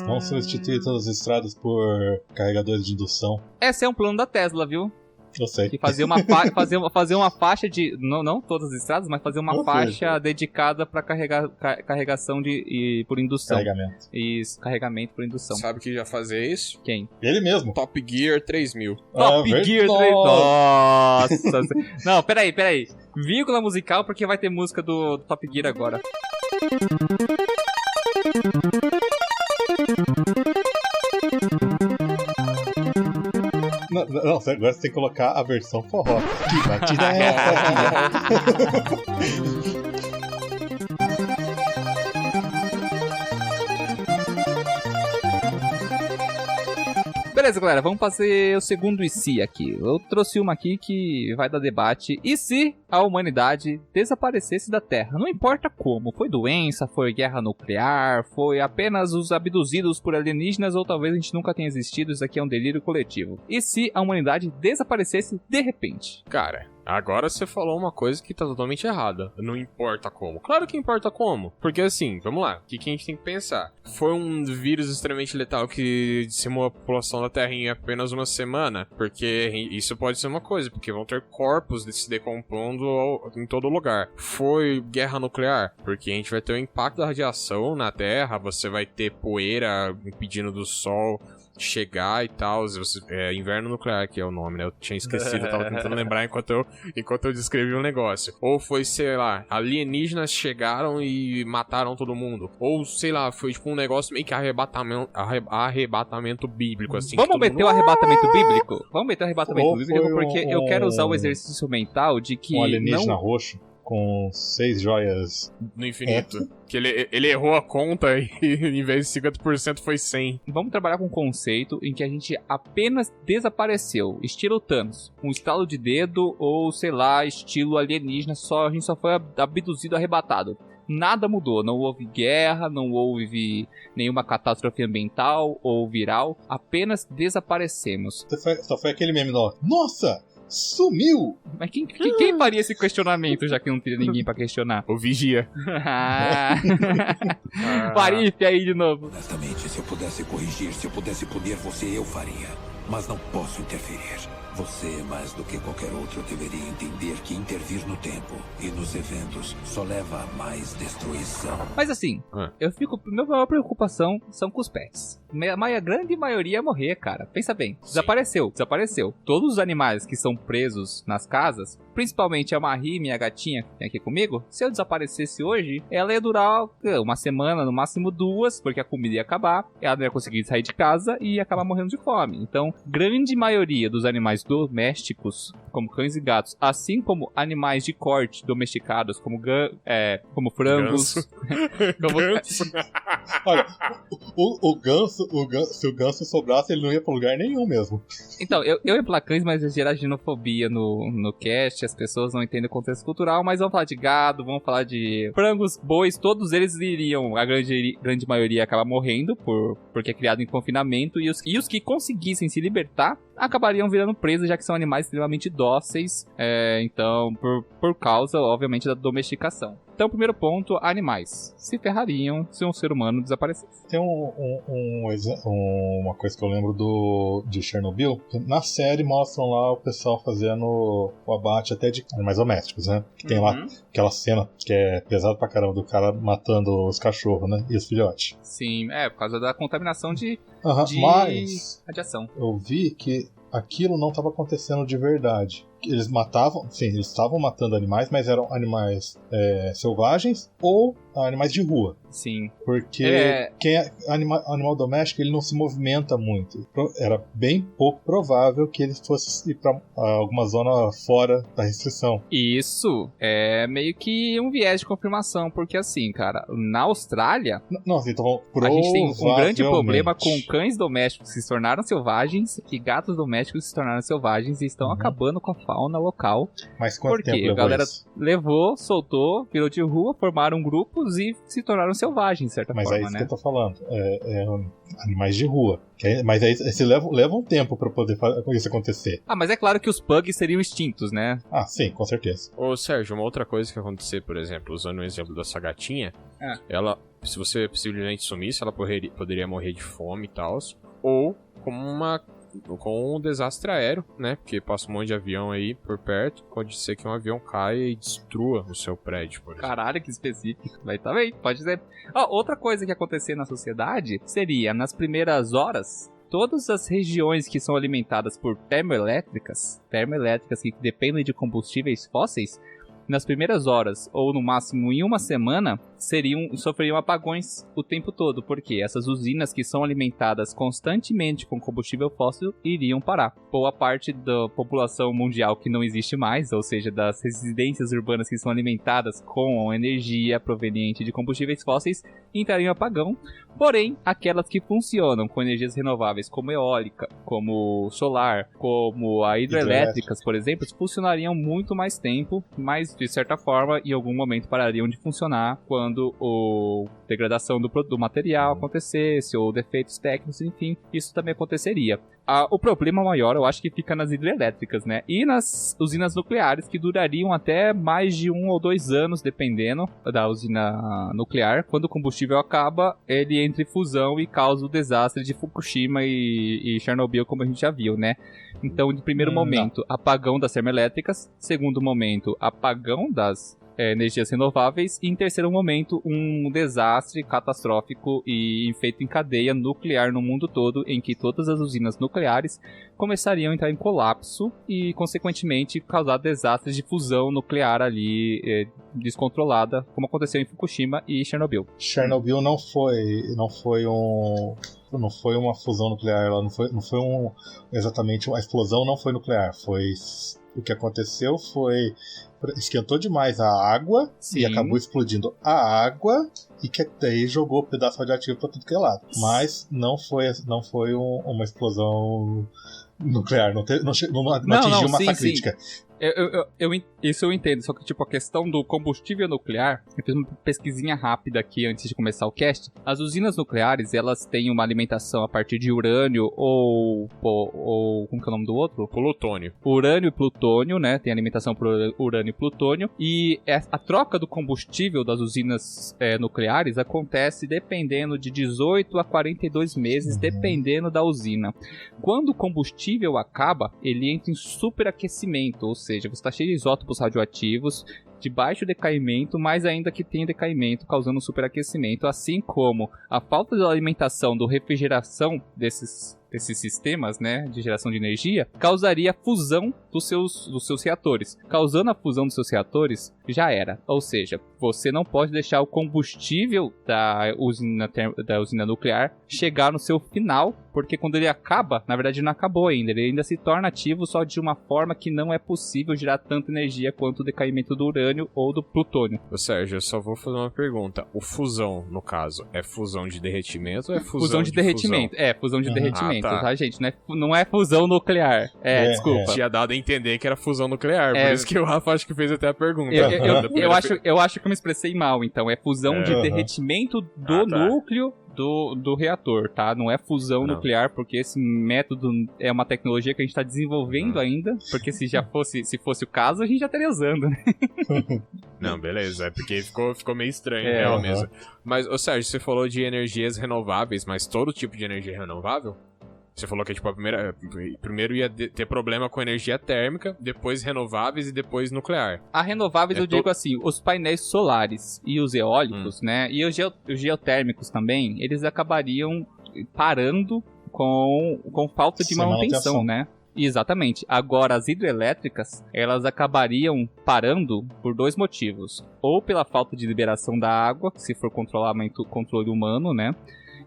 Vamos substituir todas as estradas por carregadores de indução. Esse é um plano da Tesla, viu? Eu sei. Que fazer uma faixa de... Não todas as estradas, mas fazer uma faixa dedicada para carregação por indução. Carregamento. Isso, carregamento por indução. Sabe que já fazia isso? Quem? Ele mesmo. Top Gear 3000. Top Gear 3000. Nossa. Não, peraí. Vírgula musical, porque vai ter música do Top Gear agora. Não, agora você tem que colocar a versão forró. Que batida é essa? Beleza, galera, vamos fazer o segundo e se aqui. Eu trouxe uma aqui que vai dar debate. E se a humanidade desaparecesse da Terra? Não importa como. Foi doença, foi guerra nuclear, foi apenas os abduzidos por alienígenas ou talvez a gente nunca tenha existido. Isso aqui é um delírio coletivo. E se a humanidade desaparecesse de repente? Cara, agora você falou uma coisa que tá totalmente errada. Não importa como. Claro que importa como. Porque assim, vamos lá. O que a gente tem que pensar? Foi um vírus extremamente letal que dizimou a população da Terra em apenas uma semana. Porque isso pode ser uma coisa. Porque vão ter corpos se decompondo em todo lugar. Foi guerra nuclear. Porque a gente vai ter o impacto da radiação na Terra. Você vai ter poeira impedindo do Sol chegar e tal. Inverno nuclear, que é o nome, né? Eu tinha esquecido, eu tava tentando lembrar enquanto eu descrevi o negócio. Ou foi, sei lá, alienígenas chegaram e mataram todo mundo. Ou, sei lá, foi tipo um negócio meio que arrebatamento bíblico, assim. Vamos meter o arrebatamento bíblico? Vamos meter o arrebatamento bíblico, porque eu quero usar o exercício mental de que um alienígena roxo com 6 joias no infinito. Que ele errou a conta e em vez de 50% foi 100. Vamos trabalhar com um conceito em que a gente apenas desapareceu, estilo Thanos, um estalo de dedo ou, sei lá, estilo alienígena, a gente só foi abduzido, arrebatado. Nada mudou, não houve guerra, não houve nenhuma catástrofe ambiental ou viral, apenas desaparecemos. Só foi aquele meme, nossa! Sumiu! Mas quem faria esse questionamento, já que não teria ninguém pra questionar? O Vigia. Parife aí de novo. Honestamente, se eu pudesse corrigir, se eu pudesse punir você, eu faria. Mas não posso interferir. Você, mais do que qualquer outro, deveria entender que intervir no tempo e nos eventos só leva a mais destruição. Mas assim, minha maior preocupação são com os pets. A grande maioria ia morrer, cara. Pensa bem, desapareceu. Todos os animais que são presos nas casas, principalmente a Marie, minha gatinha, que tem aqui comigo, se eu desaparecesse hoje, ela ia durar uma semana, no máximo 2, porque a comida ia acabar, ela não ia conseguir sair de casa e ia acabar morrendo de fome. Então, grande maioria dos animais domésticos, como cães e gatos, assim como animais de corte domesticados, como frangos. Olha, o ganso, se o ganso sobrasse, ele não ia pra lugar nenhum mesmo. Então, eu ia falar cães, mas ia gerar xenofobia no cast, as pessoas não entendem o contexto cultural, mas vamos falar de gado, vamos falar de frangos, bois, todos eles iriam, a grande maioria acaba morrendo porque é criado em confinamento, e os que conseguissem se libertar acabariam virando presos, já que são animais extremamente dóceis, então, por causa, obviamente, da domesticação. Então, primeiro ponto, animais se ferrariam se um ser humano desaparecesse. Tem uma coisa que eu lembro de Chernobyl. Na série mostram lá o pessoal fazendo o abate até de animais domésticos, né? Que tem lá aquela cena que é pesada pra caramba do cara matando os cachorros, né? E os filhotes. Sim, por causa da contaminação de mas radiação. Eu vi que aquilo não estava acontecendo de verdade. Eles matavam, sim, eles estavam matando animais, mas eram animais selvagens ou animais de rua. Sim. Porque quem é animal doméstico, ele não se movimenta muito. Era bem pouco provável que ele fosse ir pra alguma zona fora da restrição. Isso é meio que um viés de confirmação, porque assim, cara, na Austrália, Não, então, a gente tem um grande problema com provavelmente. cães domésticos que se tornaram selvagens e gatos domésticos que se tornaram selvagens e estão acabando com a fauna local. Mas quanto Porque tempo a levou galera isso? levou, soltou, virou de rua, formaram grupos e se tornaram selvagens, de certa Mas forma, é isso né? que eu tô falando. Animais de rua. Mas aí esse leva um tempo pra poder isso acontecer. Ah, mas é claro que os pugs seriam extintos, né? Ah, sim, com certeza. Ô, Sérgio, uma outra coisa que acontecer, por exemplo, usando o exemplo dessa gatinha, ela, se você simplesmente sumisse, ela poderia morrer de fome e tal, ou com um desastre aéreo, né? Porque passa um monte de avião aí por perto, pode ser que um avião caia e destrua o seu prédio, por exemplo. Caralho, que específico. Mas também, pode ser. Outra coisa que acontecer na sociedade seria, nas primeiras horas, todas as regiões que são alimentadas por termoelétricas que dependem de combustíveis fósseis, nas primeiras horas, ou no máximo em uma semana, sofreriam apagões o tempo todo, porque essas usinas que são alimentadas constantemente com combustível fóssil iriam parar. Boa parte da população mundial que não existe mais, ou seja, das residências urbanas que são alimentadas com energia proveniente de combustíveis fósseis, entrariam em apagão. Porém, aquelas que funcionam com energias renováveis, como eólica, como solar, como a hidrelétricas, por exemplo, funcionariam muito mais tempo, mas de certa forma, em algum momento parariam de funcionar quando a degradação do material acontecesse, ou defeitos técnicos, enfim, isso também aconteceria. O problema maior, eu acho que fica nas hidrelétricas, né? E nas usinas nucleares, que durariam até mais de 1 ou 2 anos, dependendo da usina nuclear. Quando o combustível acaba, ele entra em fusão e causa o desastre de Fukushima e Chernobyl, como a gente já viu, né? Então, de primeiro momento, apagão das termoelétricas. Segundo momento, apagão das energias renováveis. E em terceiro momento, um desastre catastrófico e feito em cadeia nuclear no mundo todo, em que todas as usinas nucleares começariam a entrar em colapso e, consequentemente, causar desastres de fusão nuclear ali descontrolada, como aconteceu em Fukushima e Chernobyl. Chernobyl não foi uma fusão nuclear, ela não foi exatamente a explosão não foi nuclear, o que aconteceu foi esquentou demais a água. Sim. E acabou explodindo a água e que daí jogou pedaço radioativo pra tudo que é lado. Mas não foi uma explosão nuclear, não atingiu massa crítica. Isso eu entendo, só que tipo a questão do combustível nuclear, eu fiz uma pesquisinha rápida aqui antes de começar o cast. As usinas nucleares, elas têm uma alimentação a partir de urânio ou como que é o nome do outro? Plutônio. Urânio e plutônio, né? Tem alimentação por urânio e plutônio. E a troca do combustível das usinas nucleares acontece dependendo de 18 a 42 meses, dependendo da usina. Quando o combustível acaba, ele entra em superaquecimento, ou seja, você está cheio de isótopos radioativos, de baixo decaimento, mas ainda que tem decaimento, causando superaquecimento, assim como a falta de alimentação, da refrigeração desses sistemas, né, de geração de energia, causaria a fusão dos seus reatores. Causando a fusão dos seus reatores, já era. Ou seja, você não pode deixar o combustível da usina nuclear chegar no seu final, porque quando ele acaba, na verdade não acabou ainda, ele ainda se torna ativo só de uma forma que não é possível gerar tanta energia quanto o decaimento do urânio ou do plutônio. Ô Sérgio, eu só vou fazer uma pergunta. O fusão, no caso, é fusão de derretimento ou é fusão de derretimento? É, fusão de derretimento, tá. Tá, gente? Não é fusão nuclear. Desculpa. Tinha dado a entender que era fusão nuclear, por isso que o Rafa acho que fez até a pergunta. Eu acho que eu me expressei mal, então. É fusão de derretimento do núcleo do reator, tá? Não é fusão nuclear, porque esse método é uma tecnologia que a gente tá desenvolvendo ainda, porque se fosse o caso, a gente já estaria usando, né? Não, beleza, é porque ficou meio estranho, real mesmo. Mas, ô Sérgio, você falou de energias renováveis, mas todo tipo de energia é renovável? Você falou que tipo, primeiro ia ter problema com energia térmica, depois renováveis e depois nuclear. A renováveis eu digo assim, os painéis solares e os eólicos, né, e os geotérmicos também, eles acabariam parando com falta de manutenção, né? Exatamente. Agora, as hidrelétricas, elas acabariam parando por 2 motivos. Ou pela falta de liberação da água, se for controle humano, né?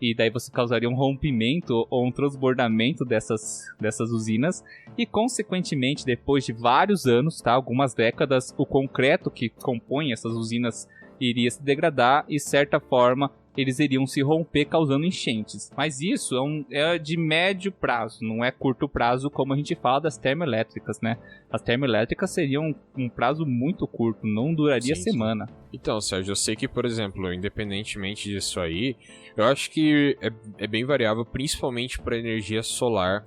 E daí você causaria um rompimento ou um transbordamento dessas usinas. E, consequentemente, depois de vários anos, tá? Algumas décadas, o concreto que compõe essas usinas iria se degradar e, de certa forma, eles iriam se romper causando enchentes. Mas isso é de médio prazo, não é curto prazo como a gente fala das termoelétricas, né? As termoelétricas seriam um prazo muito curto, não duraria semana. Então, Sérgio, eu sei que, por exemplo, independentemente disso aí, eu acho que é bem variável, principalmente para energia solar,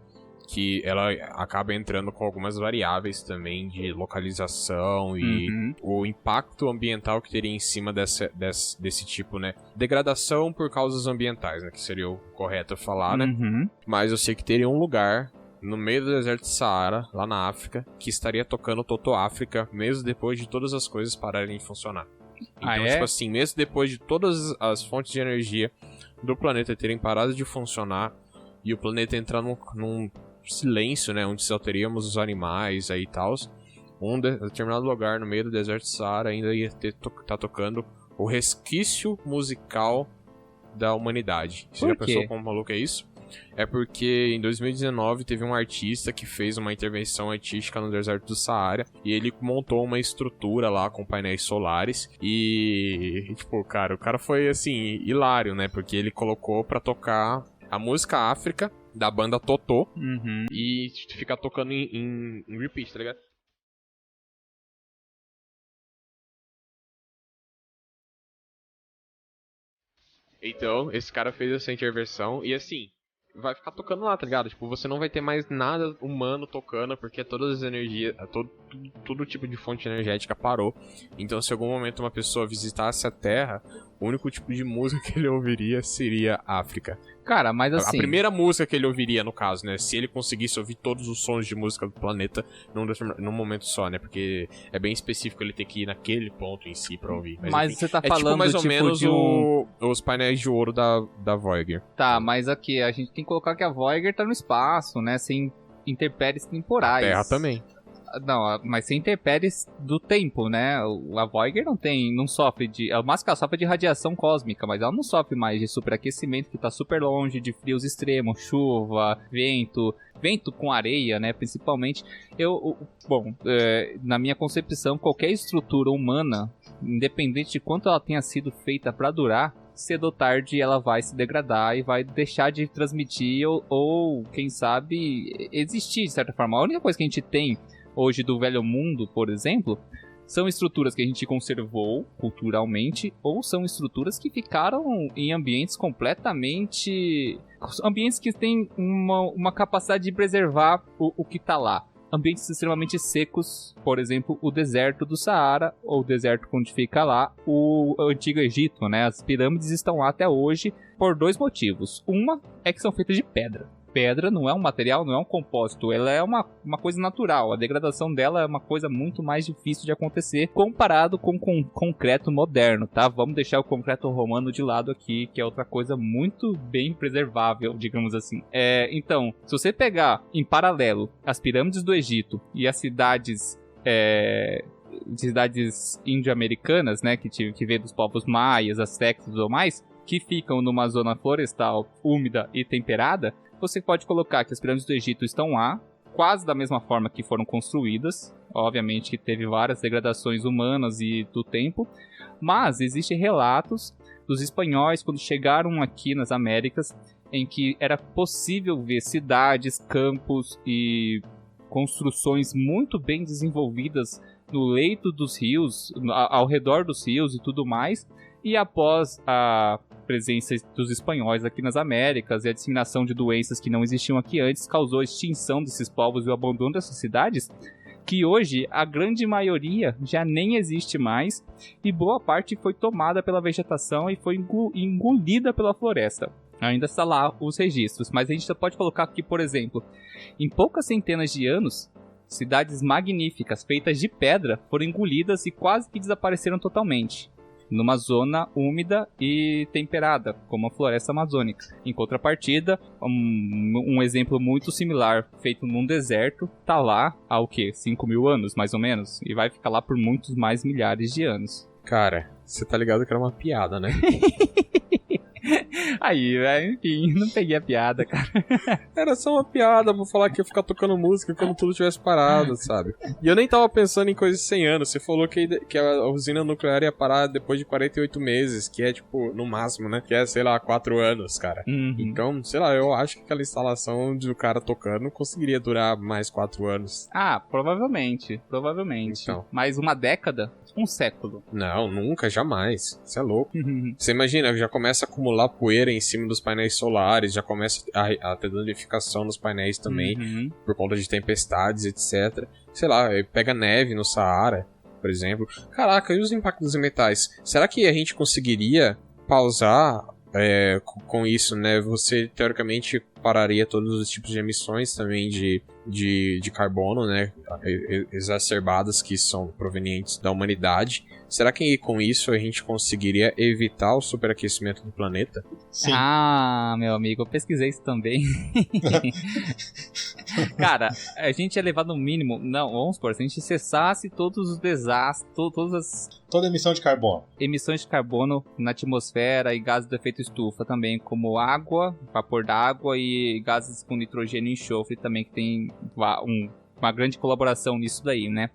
que ela acaba entrando com algumas variáveis também de localização e o impacto ambiental que teria em cima desse tipo, né? Degradação por causas ambientais, né? Que seria o correto falar, né? Mas eu sei que teria um lugar no meio do deserto de Saara, lá na África, que estaria tocando Toto África, mesmo depois de todas as coisas pararem de funcionar. Então, tipo assim, mesmo depois de todas as fontes de energia do planeta terem parado de funcionar e o planeta entrar num silêncio, né, onde só teríamos os animais aí e tal, um determinado lugar no meio do deserto de Saara ainda ia tá tocando o resquício musical da humanidade. Você já pensou como maluco é isso? É porque em 2019 teve um artista que fez uma intervenção artística no deserto do Saara e ele montou uma estrutura lá com painéis solares e tipo, cara, o cara foi assim, hilário, né, porque ele colocou pra tocar a música África da banda Totó e ficar tocando em repeat, tá ligado? Então, esse cara fez essa intervenção e assim, vai ficar tocando lá, tá ligado? Tipo, você não vai ter mais nada humano tocando, porque todas as energias, todo tipo de fonte energética parou. Então, se em algum momento uma pessoa visitasse a Terra, o único tipo de música que ele ouviria seria África. Cara, mas assim... A primeira música que ele ouviria, no caso, né? Se ele conseguisse ouvir todos os sons de música do planeta num momento só, né? Porque é bem específico, ele ter que ir naquele ponto em si pra ouvir. Mas enfim, você tá falando, tipo mais ou menos de os painéis de ouro da Voyager. Tá, mas aqui, a gente tem que colocar que a Voyager tá no espaço, né? Sem intempéries temporais. A Terra também. Não, mas sem intempéries do tempo, né? A Voyager não sofre de... A máscara sofre de radiação cósmica, mas ela não sofre mais de superaquecimento, que tá super longe, de frios extremos, chuva, vento com areia, né? Principalmente. Na minha concepção, qualquer estrutura humana, independente de quanto ela tenha sido feita pra durar, cedo ou tarde ela vai se degradar e vai deixar de transmitir ou quem sabe, existir de certa forma. A única coisa que a gente tem hoje do Velho Mundo, por exemplo, são estruturas que a gente conservou culturalmente ou são estruturas que ficaram em ambientes completamente... ambientes que têm uma capacidade de preservar o que está lá. Ambientes extremamente secos, por exemplo, o deserto do Saara, ou o deserto onde fica lá, o Antigo Egito, né? As pirâmides estão lá até hoje por 2 motivos. Uma é que são feitas de pedra. Pedra não é um material, não é um compósito, ela é uma coisa natural. A degradação dela é uma coisa muito mais difícil de acontecer comparado com concreto moderno, tá? Vamos deixar o concreto romano de lado aqui, que é outra coisa muito bem preservável, digamos assim. Então, se você pegar em paralelo as pirâmides do Egito e as cidades índio-americanas, né, que veio dos povos maias, astecas e tudo mais, que ficam numa zona florestal úmida e temperada, você pode colocar que as pirâmides do Egito estão lá, quase da mesma forma que foram construídas. Obviamente que teve várias degradações humanas e do tempo, mas existem relatos dos espanhóis quando chegaram aqui nas Américas, em que era possível ver cidades, campos e construções muito bem desenvolvidas no leito dos rios, ao redor dos rios e tudo mais. E após a presença dos espanhóis aqui nas Américas e a disseminação de doenças que não existiam aqui antes, causou a extinção desses povos e o abandono dessas cidades, que hoje a grande maioria já nem existe mais e boa parte foi tomada pela vegetação e foi engolida pela floresta. Ainda está lá os registros, mas a gente pode colocar aqui, por exemplo, em poucas centenas de anos, cidades magníficas feitas de pedra foram engolidas e quase que desapareceram totalmente. numa zona úmida e temperada, como a floresta amazônica. Em contrapartida, um exemplo muito similar, feito num deserto, tá lá há o quê? 5.000 anos, mais ou menos? E vai ficar lá por muitos mais milhares de anos. Cara, você tá ligado que era uma piada, né? Aí, enfim, não peguei a piada, cara. Era só uma piada, vou falar que ia ficar tocando música quando tudo tivesse parado, sabe? E eu nem tava pensando em coisas de 100 anos. Você falou que a usina nuclear ia parar depois de 48 meses, que é, tipo, no máximo, né? Que é, sei lá, 4 anos, cara. Uhum. Então, sei lá, eu acho que aquela instalação do cara tocando conseguiria durar mais 4 anos. Ah, provavelmente. Então. Mais uma década? Um século. Não, nunca, jamais. Isso é louco. Você imagina, já começa a acumular poeira em cima dos painéis solares, já começa a ter danificação nos painéis também, por conta de tempestades, etc. Sei lá, pega neve no Saara, por exemplo. Caraca, e os impactos dos metais? Será que a gente conseguiria pausar com isso, né? Você, teoricamente, pararia todos os tipos de emissões também de carbono, né? Exacerbadas que são provenientes da humanidade. Será que com isso a gente conseguiria evitar o superaquecimento do planeta? Sim. Ah, meu amigo, eu pesquisei isso também. Cara, a gente ia levar no mínimo... Não, vamos supor, se a gente cessasse todos os desastres, todas as Toda emissão de carbono. emissões de carbono na atmosfera e gases do efeito estufa também, como água, vapor d'água e gases com nitrogênio e enxofre também, que tem uma grande colaboração nisso daí, né?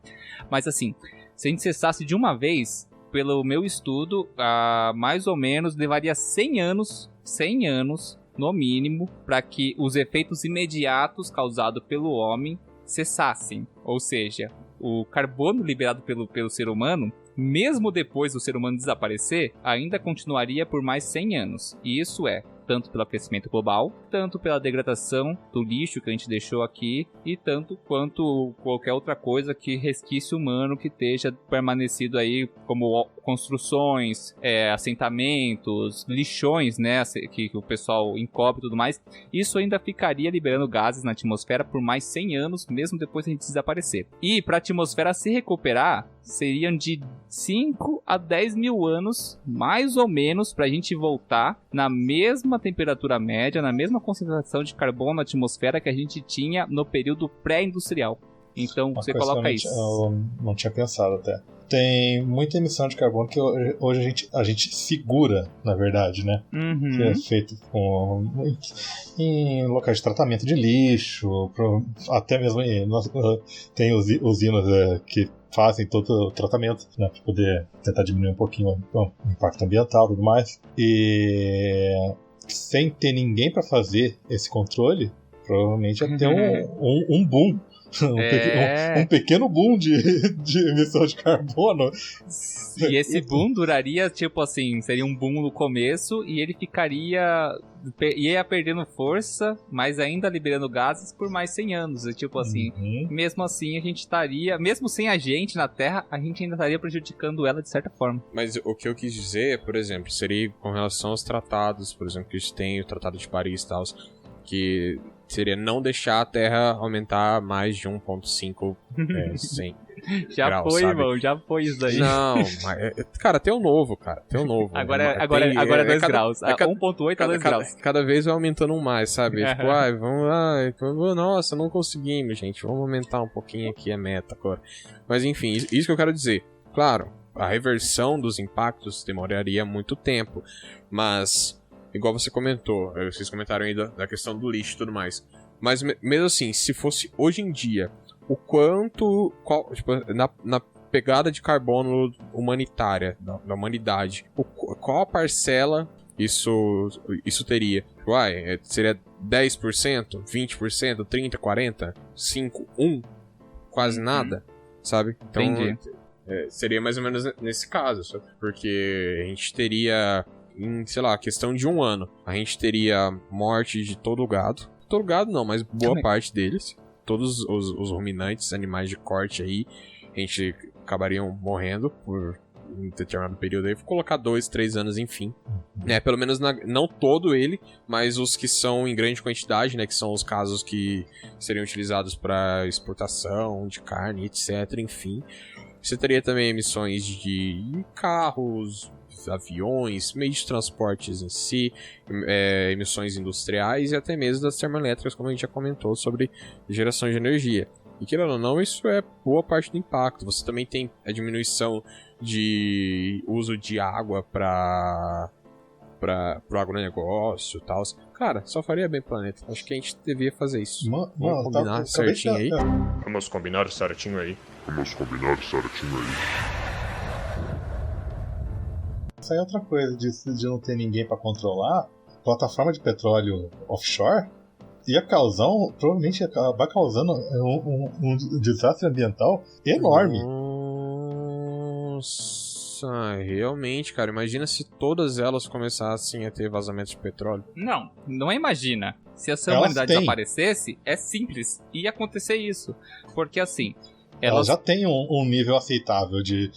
Mas assim, se a gente cessasse de uma vez, pelo meu estudo, mais ou menos levaria 100 anos, no mínimo, para que os efeitos imediatos causados pelo homem cessassem. Ou seja, o carbono liberado pelo ser humano, mesmo depois do ser humano desaparecer, ainda continuaria por mais 100 anos. E isso tanto pelo aquecimento global, tanto pela degradação do lixo que a gente deixou aqui, e tanto quanto qualquer outra coisa que resquício humano que esteja permanecido aí, como construções, assentamentos, lixões, né, que o pessoal encobre e tudo mais. Isso ainda ficaria liberando gases na atmosfera por mais 100 anos, mesmo depois de a gente desaparecer. E para a atmosfera se recuperar, seriam de 5 a 10 mil anos, mais ou menos, para a gente voltar na mesma temperatura média, na mesma concentração de carbono na atmosfera que a gente tinha no período pré-industrial. Então, Uma você coisa coloca que isso. eu não tinha pensado até. Tem muita emissão de carbono que hoje a gente segura, na verdade, né? Que é feito em locais de tratamento de lixo, até mesmo tem usinas que fazem todo o tratamento, né, para poder tentar diminuir um pouquinho o impacto ambiental e tudo mais. E sem ter ninguém para fazer esse controle, provavelmente ia ter um boom. Um pequeno boom de emissão de carbono. E esse boom duraria, tipo assim, seria um boom no começo e ele ia perdendo força, mas ainda liberando gases por mais 100 anos. E, tipo assim, mesmo assim a gente estaria, mesmo sem a gente na Terra, a gente ainda estaria prejudicando ela de certa forma. Mas o que eu quis dizer, por exemplo, seria com relação aos tratados, por exemplo, que a gente tem o Tratado de Paris e tal, que seria não deixar a Terra aumentar mais de 1,5 Já graus, foi, sabe? irmão, já foi isso daí. Não, mas, cara, tem o novo, Agora é 2 graus. 1,8 a 2 graus. Cada vez vai aumentando mais, sabe? Tipo, vamos lá, nossa, não conseguimos, gente. Vamos aumentar um pouquinho aqui a meta agora. Mas enfim, isso que eu quero dizer. Claro, a reversão dos impactos demoraria muito tempo, mas igual você comentou, vocês comentaram aí da questão do lixo e tudo mais. Mas mesmo assim, se fosse hoje em dia, o quanto, tipo, na pegada de carbono humanitária da humanidade, qual a parcela isso teria? Seria 10%, 20%, 30%, 40%, 5%, 1%? Quase nada, sabe? Então, entendi. Seria mais ou menos nesse caso, sabe? Porque a gente teria, em, sei lá, questão de 1 ano, a gente teria morte de todo o gado. Todo o gado não, mas boa parte deles. Todos os ruminantes, animais de corte aí, a gente acabariam morrendo por um determinado período aí. Vou colocar 2, 3 anos, enfim. Pelo menos não todo ele, mas os que são em grande quantidade, né? Que são os casos que seriam utilizados para exportação de carne, etc. Enfim. Você teria também emissões de carros, aviões, meios de transportes em si, emissões industriais e até mesmo das termoelétricas, como a gente já comentou, sobre geração de energia. E querendo ou não, isso é boa parte do impacto. Você também tem a diminuição de uso de água para o agronegócio e tal. Cara, só faria bem pro planeta. Acho que a gente devia fazer isso. Vamos combinar certinho aí. Vamos combinar certinho aí. Isso aí é outra coisa, de não ter ninguém pra controlar. Plataforma de petróleo offshore ia causar, provavelmente ia acabar causando um desastre ambiental enorme. Nossa, realmente, cara. Imagina se todas elas começassem a ter vazamentos de petróleo. Não imagina. Se essa Elas humanidade têm. desaparecesse, é simples. Ia acontecer isso. Porque assim... Ela já tem um nível aceitável de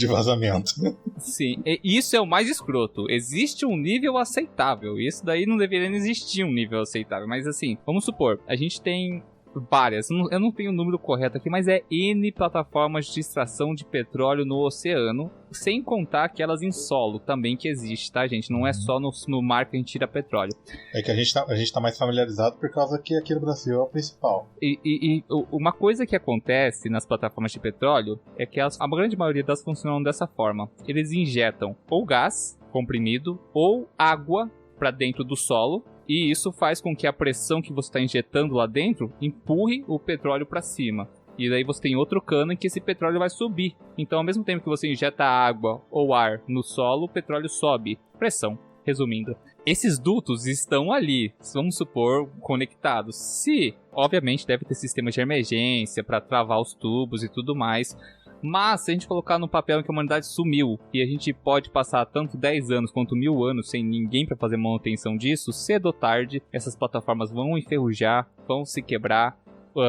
vazamento. Sim, e isso é o mais escroto. Existe um nível aceitável. Isso daí não deveria existir um nível aceitável. Mas assim, vamos supor, a gente tem várias, eu não tenho o número correto aqui, mas é N plataformas de extração de petróleo no oceano, sem contar aquelas em solo também que existe, tá, gente? Não é só no mar que a gente tira petróleo. É que a gente tá mais familiarizado por causa que aqui no Brasil é o principal. E uma coisa que acontece nas plataformas de petróleo é que a grande maioria delas funcionam dessa forma. Eles injetam ou gás comprimido ou água para dentro do solo, e isso faz com que a pressão que você está injetando lá dentro empurre o petróleo para cima. E daí você tem outro cano em que esse petróleo vai subir. Então, ao mesmo tempo que você injeta água ou ar no solo, o petróleo sobe. Pressão, resumindo. Esses dutos estão ali, vamos supor, conectados. Se, obviamente, deve ter sistemas de emergência para travar os tubos e tudo mais. Mas, se a gente colocar no papel em que a humanidade sumiu, e a gente pode passar tanto 10 anos quanto 1000 anos sem ninguém para fazer manutenção disso, cedo ou tarde, essas plataformas vão enferrujar, vão se quebrar,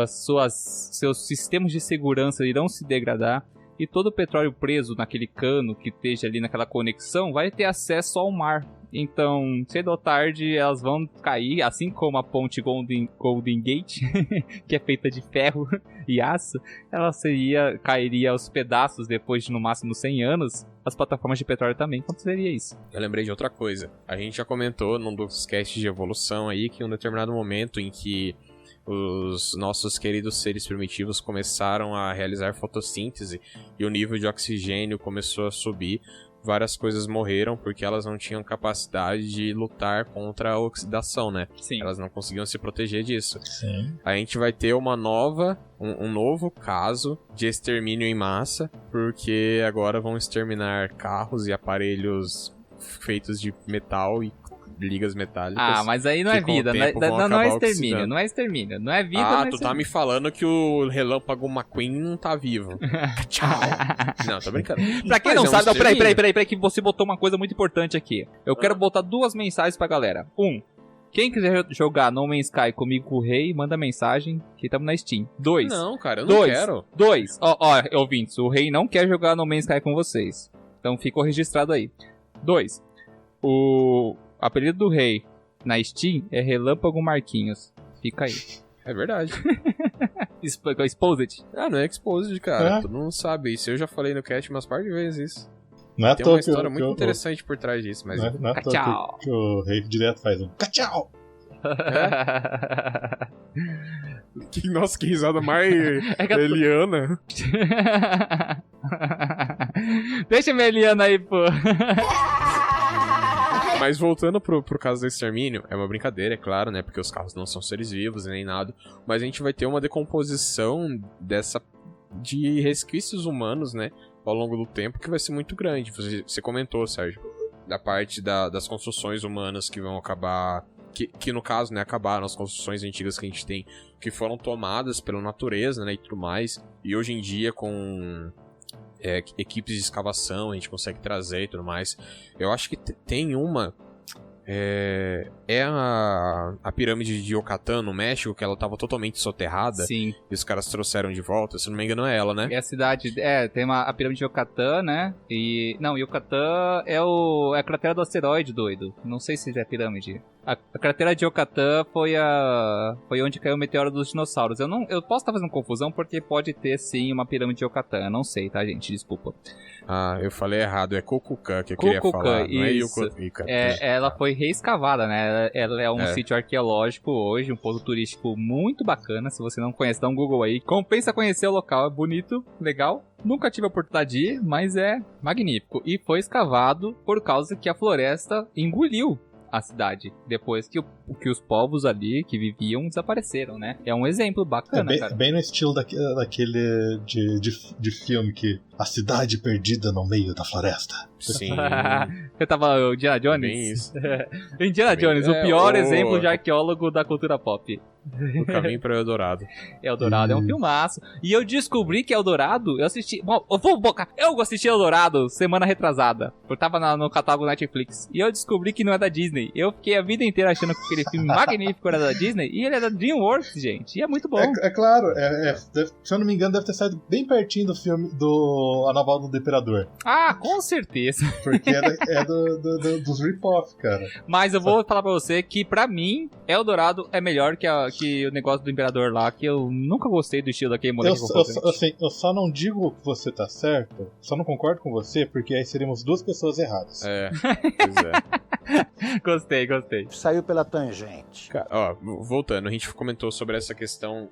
seus sistemas de segurança irão se degradar, e todo o petróleo preso naquele cano que esteja ali naquela conexão vai ter acesso ao mar. Então, cedo ou tarde, elas vão cair, assim como a ponte Golden Gate, que é feita de ferro e aço, ela cairia aos pedaços depois de no máximo 100 anos. As plataformas de petróleo também aconteceria isso. Eu lembrei de outra coisa. A gente já comentou num dos casts de evolução aí que em um determinado momento em que os nossos queridos seres primitivos começaram a realizar fotossíntese e o nível de oxigênio começou a subir, várias coisas morreram porque elas não tinham capacidade de lutar contra a oxidação, né? Sim. Elas não conseguiam se proteger disso. Sim. A gente vai ter um novo caso de extermínio em massa, porque agora vão exterminar carros e aparelhos feitos de metal e ligas metálicas. Ah, mas aí não é vida, não é extermínio, não é extermínio, não é vida. Ah, tu tá me falando que o Relâmpago McQueen não tá vivo. Tchau. Não, tô brincando. Pra quem Mas não sabe, extermínio. peraí, que você botou uma coisa muito importante aqui. Eu quero botar duas mensagens pra galera. Quem quiser jogar No Man's Sky comigo com o Rei, manda mensagem, que estamos na Steam. 2. Não, cara, eu não quero. 2. Ó, ouvintes, o Rei não quer jogar No Man's Sky com vocês. Então ficou registrado aí. 2. O apelido do Rei na Steam é Relâmpago Marquinhos. Fica aí. É verdade. Exposed. Ah, não é exposed, cara. É. Todo mundo sabe isso. Eu já falei no cast umas par de vezes isso. Não é à Tem toa uma história muito que interessante por trás disso, mas... Não é à toa Tchau. que o Rei direto faz um tchau. Nossa, que risada mais É que eu tô- Eliana. Deixa a minha Eliana aí, pô. Mas voltando pro caso do extermínio, é uma brincadeira, é claro, né? Porque os carros não são seres vivos nem nada. Mas a gente vai ter uma decomposição de resquícios humanos, né? Ao longo do tempo, que vai ser muito grande. Você comentou, Sérgio, da parte das construções humanas que vão acabar... Que no caso, né, acabaram as construções antigas que a gente tem, que foram tomadas pela natureza, né, e tudo mais. E hoje em dia, com equipes de escavação, a gente consegue trazer e tudo mais. Eu acho que tem uma... a pirâmide de Yucatán, no México, que ela tava totalmente soterrada. Sim. E os caras trouxeram de volta. Se não me engano, é ela, né? É a cidade... tem a pirâmide de Yucatán, né? Não, Yucatán é a cratera do asteroide, doido. Não sei se é pirâmide. A cratera de Yucatán foi onde caiu o meteoro dos dinossauros. Eu posso estar fazendo confusão porque pode ter sim uma pirâmide de Yucatán. Eu não sei, tá, gente? Desculpa. Ah, eu falei errado. É Kukulcã que eu queria falar. Não é Yucatán. Ela foi reescavada, né? Ela é um sítio arqueológico hoje, um ponto turístico muito bacana. Se você não conhece, dá um Google aí. Compensa conhecer o local. É bonito, legal. Nunca tive a oportunidade de ir, mas é magnífico. E foi escavado por causa que a floresta engoliu a cidade, depois que os povos ali que viviam desapareceram, né? É um exemplo bacana, cara. Bem no estilo daquele de filme que a cidade perdida no meio da floresta. Sim. Eu tava o Indiana Jones? Bem isso. Indiana Jones, o pior exemplo de arqueólogo da cultura pop. O Caminho para Eldorado. Eldorado é um filmaço. E eu descobri que Eldorado, eu assisti... Eu assisti Eldorado semana retrasada. Eu tava no catálogo Netflix. E eu descobri que não é da Disney. Eu fiquei a vida inteira achando que aquele filme magnífico era da Disney. E ele é da DreamWorks, gente. E é muito bom. É claro. Se eu não me engano, deve ter saído bem pertinho do filme A Nova Ordem do Imperador. Ah, com certeza. Porque é dos rip-off, cara. Mas eu vou falar pra você que, pra mim, Eldorado é melhor que o negócio do Imperador lá, que eu nunca gostei do estilo daquele moleque. Eu só não digo que você tá certo, só não concordo com você, porque aí seríamos duas pessoas erradas. Pois é. Gostei. Saiu pela tangente. Cara, ó, voltando, a gente comentou sobre essa questão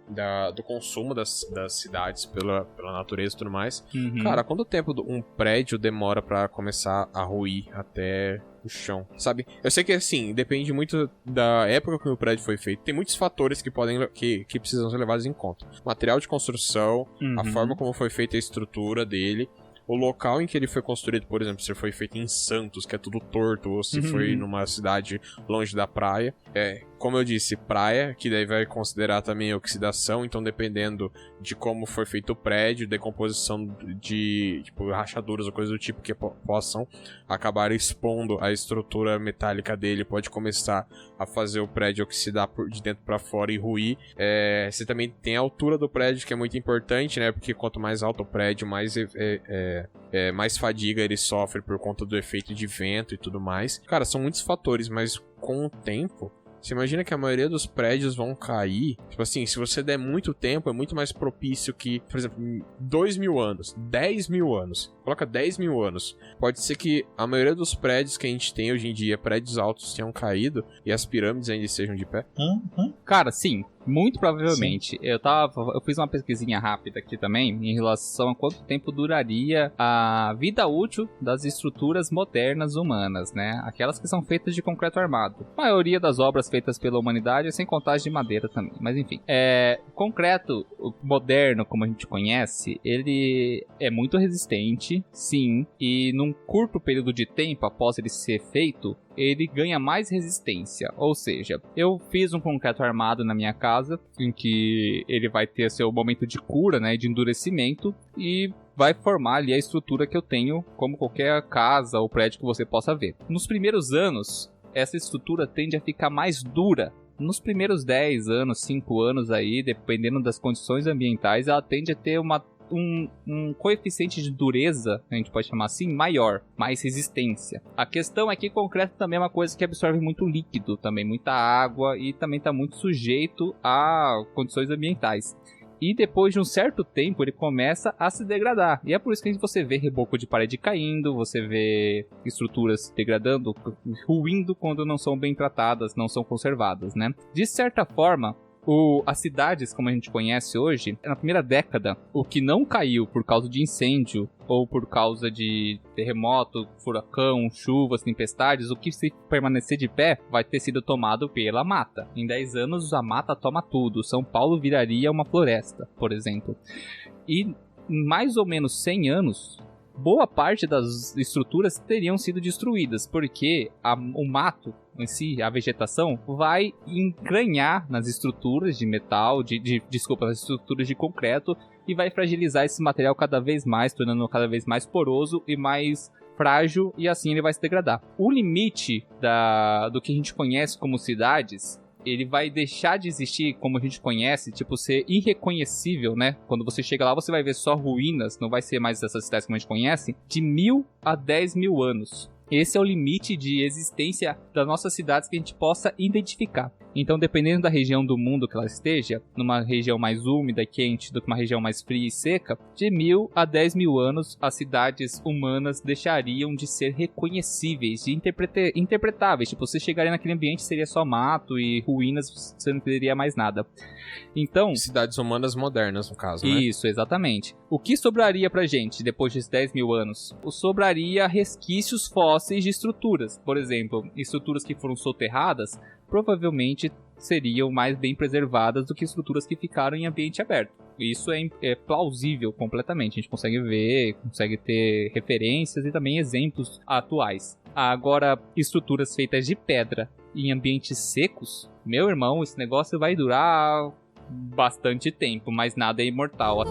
do consumo das cidades pela natureza e tudo mais. Uhum. Cara, quanto tempo um prédio demora pra começar a ruir até o chão, sabe? Eu sei que, assim, depende muito da época que o prédio foi feito. Tem muitos fatores que precisam ser levados em conta. Material de construção, a forma como foi feita a estrutura dele, o local em que ele foi construído, por exemplo, se foi feito em Santos, que é tudo torto, ou se foi numa cidade longe da praia. Como eu disse, praia, que daí vai considerar também a oxidação, então dependendo de como foi feito o prédio, decomposição de rachaduras ou coisas do tipo que possam acabar expondo a estrutura metálica dele, pode começar a fazer o prédio oxidar de dentro para fora e ruir. Você também tem a altura do prédio, que é muito importante, né? Porque quanto mais alto o prédio, mais fadiga ele sofre por conta do efeito de vento e tudo mais. Cara, são muitos fatores, mas com o tempo, você imagina que a maioria dos prédios vão cair. Tipo assim, se você der muito tempo, é muito mais propício que, por exemplo, 2.000 anos, 10.000 anos. Coloca 10.000 anos. Pode ser que a maioria dos prédios que a gente tem hoje em dia, prédios altos, tenham caído e as pirâmides ainda estejam de pé. Cara, sim. Muito provavelmente. Eu fiz uma pesquisinha rápida aqui também em relação a quanto tempo duraria a vida útil das estruturas modernas humanas, né? Aquelas que são feitas de concreto armado. A maioria das obras feitas pela humanidade, sem contar as de madeira também. Mas enfim. Concreto moderno, como a gente conhece, ele é muito resistente, sim. E num curto período de tempo após ele ser feito, ele ganha mais resistência. Ou seja, eu fiz um concreto armado na minha casa, em que ele vai ter seu momento de cura, né, de endurecimento, e vai formar ali a estrutura que eu tenho, como qualquer casa ou prédio que você possa ver. Nos primeiros anos, essa estrutura tende a ficar mais dura. Nos primeiros 10 anos, 5 anos aí, dependendo das condições ambientais, ela tende a ter um coeficiente de dureza, a gente pode chamar assim, maior, mais resistência. A questão é que concreto também é uma coisa que absorve muito líquido, também muita água, e também está muito sujeito a condições ambientais. E depois de um certo tempo ele começa a se degradar. E é por isso que você vê reboco de parede caindo, você vê estruturas degradando, ruindo quando não são bem tratadas, não são conservadas, né? De certa forma, as cidades, como a gente conhece hoje, na primeira década, o que não caiu por causa de incêndio ou por causa de terremoto, furacão, chuvas, tempestades, o que se permanecer de pé vai ter sido tomado pela mata. Em 10 anos, a mata toma tudo. São Paulo viraria uma floresta, por exemplo. E em mais ou menos 100 anos, boa parte das estruturas teriam sido destruídas, porque o mato em si, a vegetação, vai entranhar nas estruturas de metal, nas estruturas de concreto, e vai fragilizar esse material cada vez mais, tornando-o cada vez mais poroso e mais frágil, e assim ele vai se degradar. O limite do que a gente conhece como cidades, ele vai deixar de existir como a gente conhece, tipo, ser irreconhecível, né? Quando você chega lá, você vai ver só ruínas, não vai ser mais essas cidades como a gente conhece, de 1.000 a 10.000 anos. Esse é o limite de existência das nossas cidades que a gente possa identificar. Então, dependendo da região do mundo que ela esteja, numa região mais úmida e quente do que uma região mais fria e seca, de 1.000 a 10.000 anos, as cidades humanas deixariam de ser reconhecíveis, de interpretáveis. Tipo, você chegaria naquele ambiente, seria só mato e ruínas, você não teria mais nada. Então... Cidades humanas modernas, no caso, né? Isso, exatamente. O que sobraria pra gente depois de 10.000 anos? Sobraria resquícios fósseis de estruturas. Por exemplo, estruturas que foram soterradas, provavelmente seriam mais bem preservadas do que estruturas que ficaram em ambiente aberto. Isso é plausível completamente. A gente consegue ver, consegue ter referências e também exemplos atuais. Agora, estruturas feitas de pedra em ambientes secos, meu irmão, esse negócio vai durar bastante tempo, mas nada é imortal.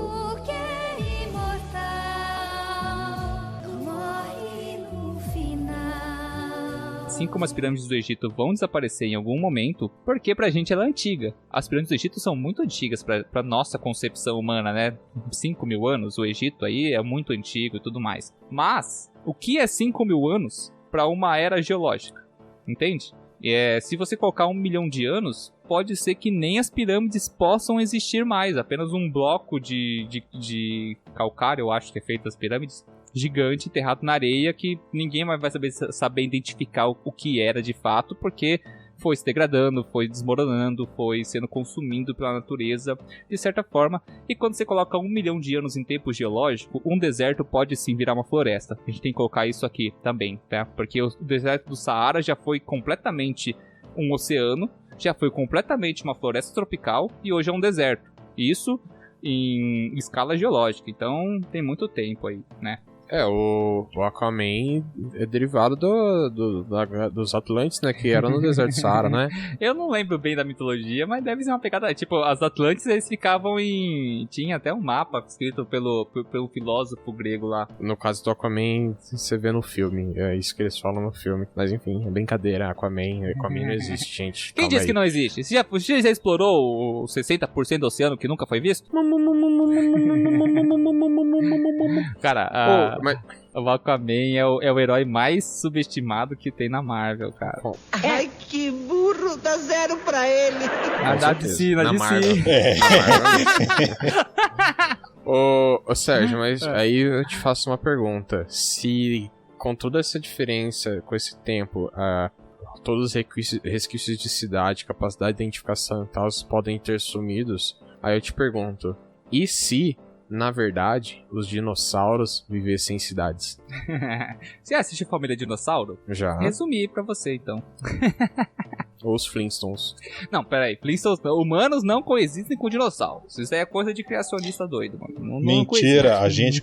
Assim como as pirâmides do Egito vão desaparecer em algum momento, porque pra gente ela é antiga. As pirâmides do Egito são muito antigas pra nossa concepção humana, né? 5.000 anos, o Egito aí é muito antigo e tudo mais. Mas, o que é 5.000 anos pra uma era geológica? Entende? Se você colocar 1 milhão de anos, pode ser que nem as pirâmides possam existir mais. Apenas um bloco de calcário, eu acho que é feito das pirâmides, gigante, enterrado na areia, que ninguém mais vai saber identificar o que era de fato, porque foi se degradando, foi desmoronando, foi sendo consumido pela natureza, de certa forma. E quando você coloca 1 milhão de anos em tempo geológico, um deserto pode sim virar uma floresta. A gente tem que colocar isso aqui também, tá? Porque o deserto do Saara já foi completamente um oceano, já foi completamente uma floresta tropical e hoje é um deserto. Isso em escala geológica, então tem muito tempo aí, né? O Aquaman é derivado dos Atlantes, né? Que eram no deserto do Saara, né? Eu não lembro bem da mitologia, mas deve ser uma pegada... Tipo, as Atlantes, eles ficavam em... Tinha até um mapa escrito pelo filósofo grego lá. No caso do Aquaman, você vê no filme. É isso que eles falam no filme. Mas enfim, é brincadeira. Aquaman não existe, gente. Quem disse que não existe? Você já explorou o 60% do oceano que nunca foi visto? Cara, o Aquaman é o herói mais subestimado que tem na Marvel, cara. Ai, que burro, dá 0 pra ele. Na DC. Ô Sérgio, mas aí eu te faço uma pergunta. Se com toda essa diferença, com esse tempo, todos os resquícios de cidade, capacidade de identificação e tal, podem ter sumidos, aí eu te pergunto, e se... Na verdade, os dinossauros vivessem em cidades. Você assistiu Família Dinossauro? Já. Resumi pra você, então. Ou os Flintstones. Não, peraí. Flintstones, humanos não coexistem com dinossauros. Isso aí é coisa de criacionista doido, mano. Mentira, a gente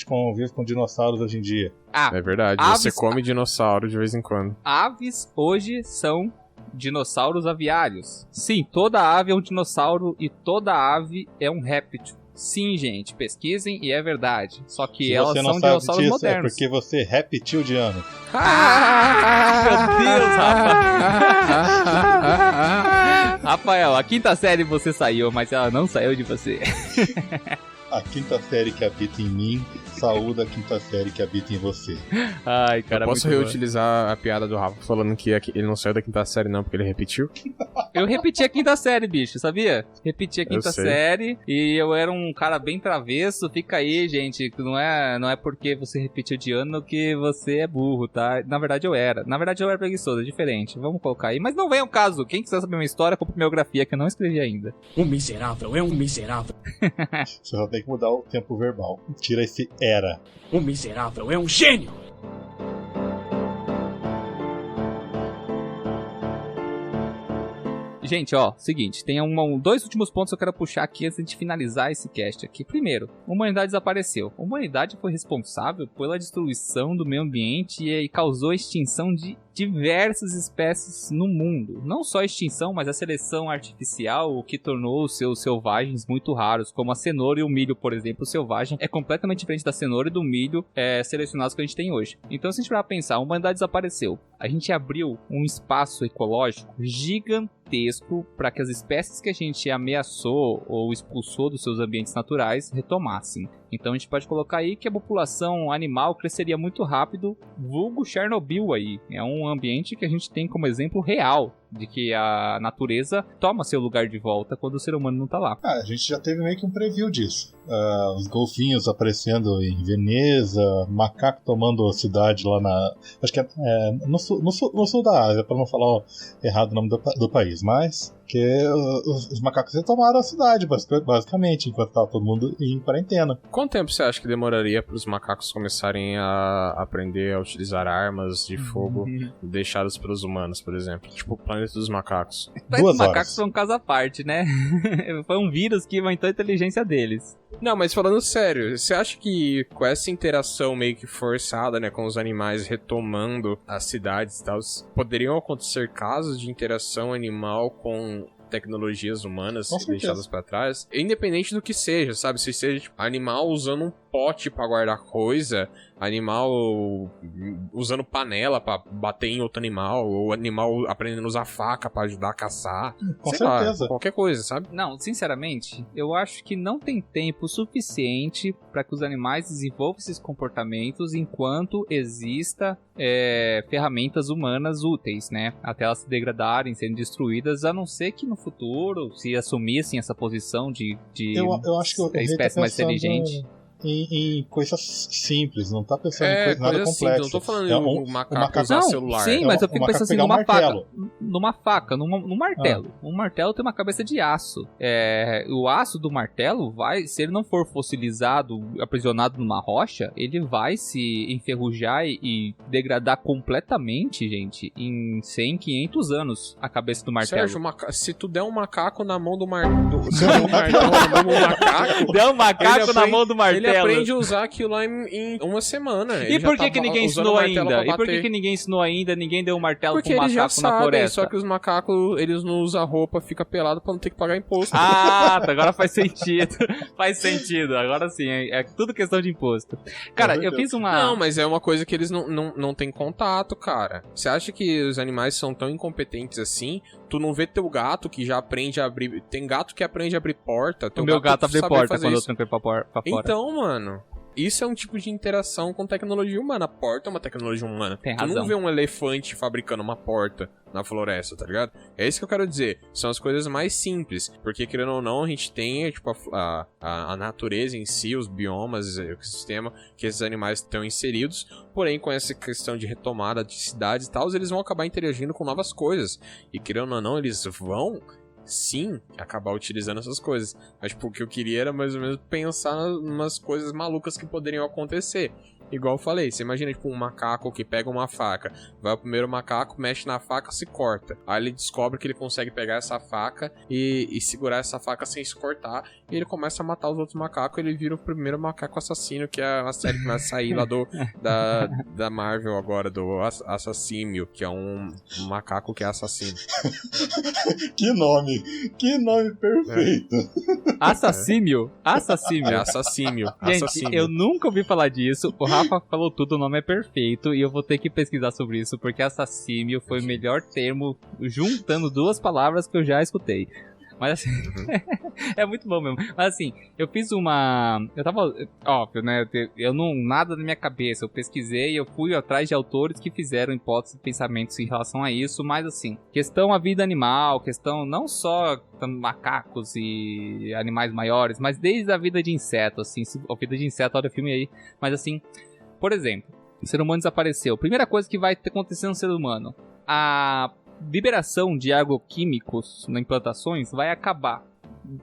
convive com dinossauros hoje em dia. É verdade, você come dinossauro de vez em quando. Aves hoje são dinossauros aviários. Sim, toda ave é um dinossauro e toda ave é um réptil. Sim, gente, pesquisem e é verdade. Só que se elas são dinossauros modernos. É porque você é reptiliano. Meu Deus, Rafa. Rafael, a 5ª série você saiu, mas ela não saiu de você. A 5ª série que habita em mim saúda a 5ª série que habita em você. Ai, cara, eu posso reutilizar a piada do Rafa falando que ele não saiu da 5ª série não, porque ele repetiu? Eu repeti a 5ª série, bicho, sabia? Repeti a 5ª série e eu era um cara bem travesso. Fica aí, gente, não é porque você repetiu de ano que você é burro, tá? Na verdade eu era preguiçoso, é diferente. Vamos colocar aí, mas não vem ao caso. Quem quiser saber uma história, compre minha biografia que eu não escrevi ainda. Um miserável é um miserável. Você só tem que mudar o tempo verbal. Tira esse era. Um miserável é um gênio. Gente, ó, seguinte, tem dois últimos pontos que eu quero puxar aqui antes de finalizar esse cast aqui. Primeiro, a humanidade desapareceu. A humanidade foi responsável pela destruição do meio ambiente e causou a extinção de diversas espécies no mundo. Não só a extinção, mas a seleção artificial, o que tornou os seus selvagens muito raros, como a cenoura e o milho, por exemplo. O selvagem é completamente diferente da cenoura e do milho selecionados que a gente tem hoje. Então, se a gente for pensar, a humanidade desapareceu. A gente abriu um espaço ecológico gigantesco para que as espécies que a gente ameaçou ou expulsou dos seus ambientes naturais retomassem. Então a gente pode colocar aí que a população animal cresceria muito rápido, vulgo Chernobyl aí. É um ambiente que a gente tem como exemplo real de que a natureza toma seu lugar de volta quando o ser humano não tá lá. A gente já teve meio que um preview disso. Os golfinhos aparecendo em Veneza, macaco tomando a cidade lá na... Acho que é no sul da Ásia, para não falar errado o nome do país, mas... que os macacos retomaram a cidade, basicamente, enquanto estava todo mundo em quarentena. Quanto tempo você acha que demoraria para os macacos começarem a aprender a utilizar armas de fogo deixadas pelos humanos, por exemplo? Tipo, o planeta dos macacos. Os macacos são um caso à parte, né? Foi um vírus que aumentou a inteligência deles. Não, mas falando sério, você acha que com essa interação meio que forçada, né, com os animais retomando as cidades e tal, poderiam acontecer casos de interação animal com tecnologias humanas deixadas pra trás, independente do que seja, sabe? Se seja tipo, animal usando um pote pra guardar coisa, animal usando panela pra bater em outro animal, ou animal aprendendo a usar faca pra ajudar a caçar. Com sei certeza. lá, qualquer coisa, sabe? Não, sinceramente, eu acho que não tem tempo suficiente para que os animais desenvolvam esses comportamentos enquanto exista ferramentas humanas úteis, né? Até elas se degradarem, serem destruídas, a não ser que no futuro, se assumissem essa posição de eu acho que a espécie mais inteligente. Em coisas simples, não tá pensando em coisa nada complexo. Simples, não tô falando de um macaco usar não, celular. Sim, mas eu fico pensando assim, num martelo. Ah. Um martelo tem uma cabeça de aço. O aço do martelo se ele não for fossilizado, aprisionado numa rocha, ele vai se enferrujar e degradar completamente, gente, em 100, 500 anos, a cabeça do martelo. Sérgio, se tu der um macaco na mão do martelo, se der um martelo na mão do macaco... Der um macaco na mão do martelo. Ele aprende a usar aquilo lá em uma semana. E por que ninguém ensinou ainda? E por que ninguém ensinou ainda? Ninguém deu um martelo pro macaco na floresta? Só que os macacos, eles não usam roupa, fica pelado pra não ter que pagar imposto. Ah, agora faz sentido. Faz sentido. Agora sim, é tudo questão de imposto. Cara, eu fiz uma... Não, mas é uma coisa que eles não têm contato, cara. Você acha que os animais são tão incompetentes assim? Tu não vê teu gato que já aprende a abrir... Tem gato que aprende a abrir porta. O meu gato abre porta quando eu tranco ele pra fora. Então, mano, isso é um tipo de interação com tecnologia humana. A porta é uma tecnologia humana. Tem tu razão. não vê um elefante fabricando uma porta na floresta, tá ligado? É isso que eu quero dizer. São as coisas mais simples. Porque, querendo ou não, a gente tem tipo, a natureza em si, os biomas, o ecossistema que esses animais estão inseridos. Porém, com essa questão de retomada de cidades e tal, eles vão acabar interagindo com novas coisas. E, querendo ou não, eles vão... sim, acabar utilizando essas coisas. Mas tipo, o que eu queria era mais ou menos pensar em umas coisas malucas que poderiam acontecer. Igual eu falei, você imagina tipo um macaco que pega uma faca, vai ao primeiro macaco, mexe na faca, se corta. Aí ele descobre que ele consegue pegar essa faca e segurar essa faca sem se cortar. E ele começa a matar os outros macacos. Ele vira o primeiro macaco assassino, que é a série que vai sair lá da Marvel agora, do Assassímio, que é um macaco que é assassino. Que nome perfeito. Assassímio? Assassímio. É Assassímio. Gente, eu nunca ouvi falar disso. O Rafa falou tudo, o nome é perfeito. E eu vou ter que pesquisar sobre isso, porque assassímio foi o melhor termo juntando duas palavras que eu já escutei. Mas assim, é muito bom mesmo. Mas assim, eu fiz uma... Eu tava... Óbvio, né? Eu não... Nada na minha cabeça. Eu pesquisei, eu fui atrás de autores que fizeram hipóteses e pensamentos em relação a isso. Mas assim, questão a vida animal, questão não só macacos e animais maiores, mas desde a vida de inseto, assim. A vida de inseto, olha o filme aí. Mas assim, por exemplo, o ser humano desapareceu. Primeira coisa que vai acontecer no ser humano. A liberação de agroquímicos nas implantações vai acabar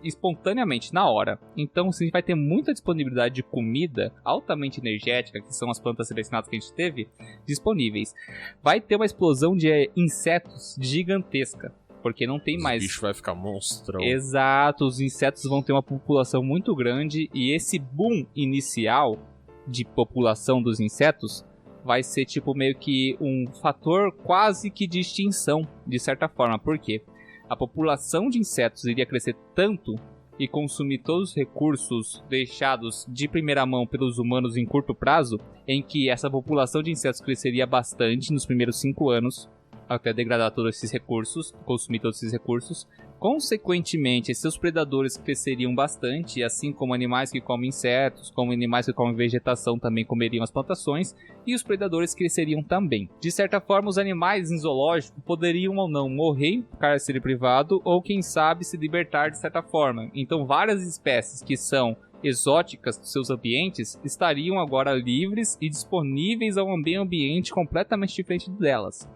espontaneamente, na hora. Então, a gente vai ter muita disponibilidade de comida altamente energética, que são as plantas selecionadas que a gente teve, disponíveis. Vai ter uma explosão de insetos gigantesca, porque não tem mais... O bicho vai ficar monstro. Exato, os insetos vão ter uma população muito grande, e esse boom inicial de população dos insetos vai ser tipo meio que um fator quase que de extinção, de certa forma. Por quê? A população de insetos iria crescer tanto e consumir todos os recursos deixados de primeira mão pelos humanos em curto prazo, em que essa população de insetos cresceria bastante nos primeiros 5 anos, até degradar todos esses recursos, consumir todos esses recursos, Consequentemente, seus predadores cresceriam bastante, assim como animais que comem insetos, como animais que comem vegetação também comeriam as plantações, e os predadores cresceriam também. De certa forma, os animais em zoológico poderiam ou não morrer em cárcere privado, ou quem sabe se libertar de certa forma. Então, várias espécies que são exóticas dos seus ambientes estariam agora livres e disponíveis a um meio ambiente completamente diferente delas.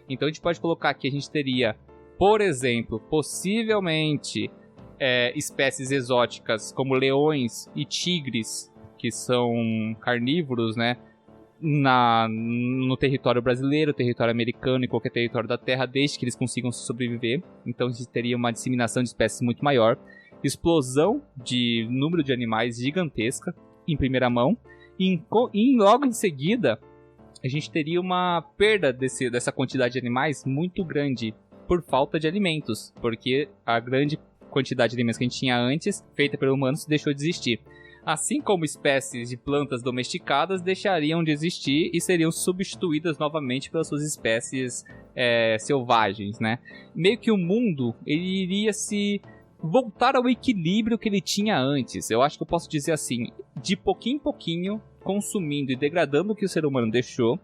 Então a gente pode colocar que a gente teria, por exemplo, possivelmente espécies exóticas como leões e tigres, que são carnívoros, né, no território brasileiro, território americano e qualquer território da Terra, desde que eles consigam sobreviver. Então a gente teria uma disseminação de espécies muito maior, explosão de número de animais gigantesca em primeira mão, e logo em seguida a gente teria uma perda dessa quantidade de animais muito grande por falta de alimentos, porque a grande quantidade de alimentos que a gente tinha antes, feita pelos humanos, deixou de existir. Assim como espécies de plantas domesticadas deixariam de existir e seriam substituídas novamente pelas suas espécies selvagens, né? Meio que o mundo ele iria se voltar ao equilíbrio que ele tinha antes. Eu acho que eu posso dizer assim, de pouquinho em pouquinho, consumindo e degradando o que o ser humano deixou,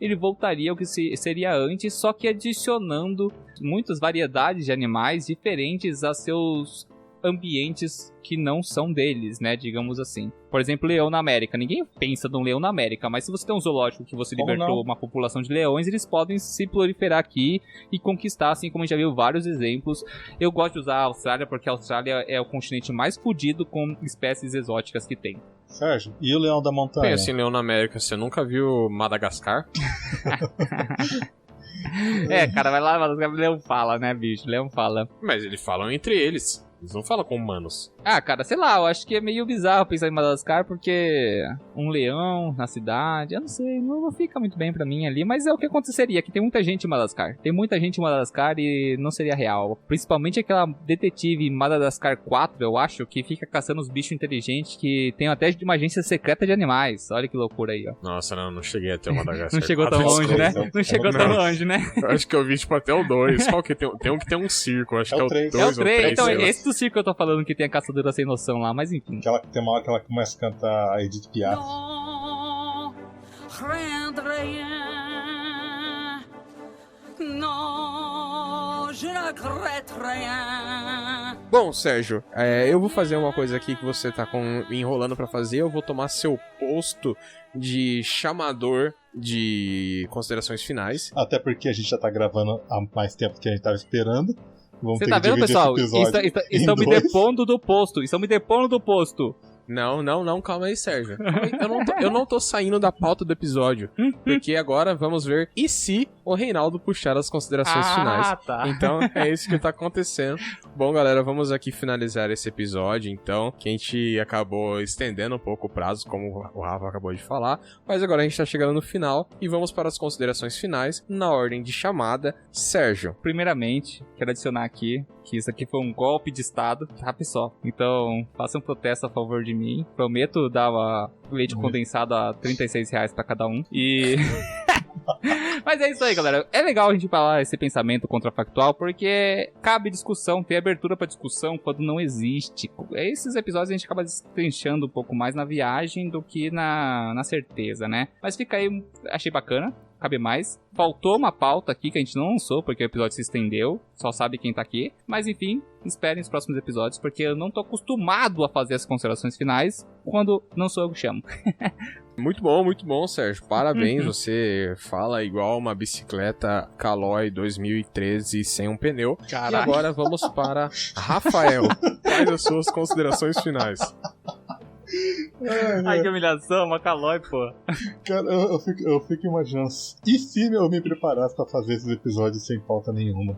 ele voltaria ao que seria antes, só que adicionando muitas variedades de animais diferentes a seus ambientes que não são deles, né, digamos assim. Por exemplo, leão na América. Ninguém pensa num leão na América, mas se você tem um zoológico que você libertou uma população de leões, eles podem se proliferar aqui e conquistar, assim como a gente já viu vários exemplos. Eu gosto de usar a Austrália porque a Austrália é o continente mais fodido com espécies exóticas que tem. Sérgio, e o leão da montanha? Pensa em leão na América, você nunca viu Madagascar? Cara, vai lá, o leão fala, né, bicho? Leão fala. Mas eles falam entre eles. Eles não falam com humanos. Cara, sei lá, eu acho que é meio bizarro pensar em Madagascar, porque um leão na cidade, eu não sei, não fica muito bem pra mim ali, mas é o que aconteceria, que tem muita gente em Madagascar. Tem muita gente em Madagascar e não seria real. Principalmente aquela detetive Madagascar 4, eu acho, que fica caçando os bichos inteligentes, que tem até uma agência secreta de animais. Olha que loucura aí, ó. Nossa, não cheguei até o Madagascar. Não chegou tão longe, né? Não chegou tão longe, né? Eu acho que eu vi, tipo, até o 2. Qual que tem? Tem um que tem um circo, acho que é o 3 É o ou 3. Então, esse do circo que eu tô falando que tem a caçadora sem noção lá, mas enfim. Tem uma hora que ela começa a cantar a Edith Piaf. Bom, Sérgio, eu vou fazer uma coisa aqui que você tá enrolando pra fazer. Eu vou tomar seu posto de chamador de considerações finais. Até porque a gente já tá gravando há mais tempo que a gente tava esperando. Você tá vendo, pessoal? Estão me depondo do posto. Estão me depondo do posto. Não, calma aí, Sérgio. Eu não tô saindo da pauta do episódio. Porque agora vamos ver e se o Reinaldo puxar as considerações finais. Tá. Então é isso que tá acontecendo. Bom, galera, vamos aqui finalizar esse episódio, então, que a gente acabou estendendo um pouco o prazo, como o Rafa acabou de falar. Mas agora a gente tá chegando no final e vamos para as considerações finais na ordem de chamada. Sérgio. Primeiramente, quero adicionar aqui que isso aqui foi um golpe de estado, tá, pessoal? Então, faça um protesto a favor de mim. Prometo dar leite condensado a R$36 pra cada um. E... Mas é isso aí, galera. É legal a gente falar esse pensamento contrafactual, porque cabe discussão, tem abertura pra discussão quando não existe. Esses episódios a gente acaba destrinchando um pouco mais na viagem do que na certeza, né? Mas fica aí, achei bacana. Cabe mais. Faltou uma pauta aqui que a gente não lançou, porque o episódio se estendeu. Só sabe quem tá aqui. Mas enfim, esperem os próximos episódios, porque eu não tô acostumado a fazer as considerações finais quando não sou eu que chamo. Muito bom, Sérgio. Parabéns, você fala igual uma bicicleta Caloi 2013 sem um pneu. Caraca. E agora vamos para Rafael. Faz as suas considerações finais. Ai, que humilhação, uma Caloi, pô. Cara, eu fico imaginando. E se eu me preparasse pra fazer esses episódios sem pauta nenhuma?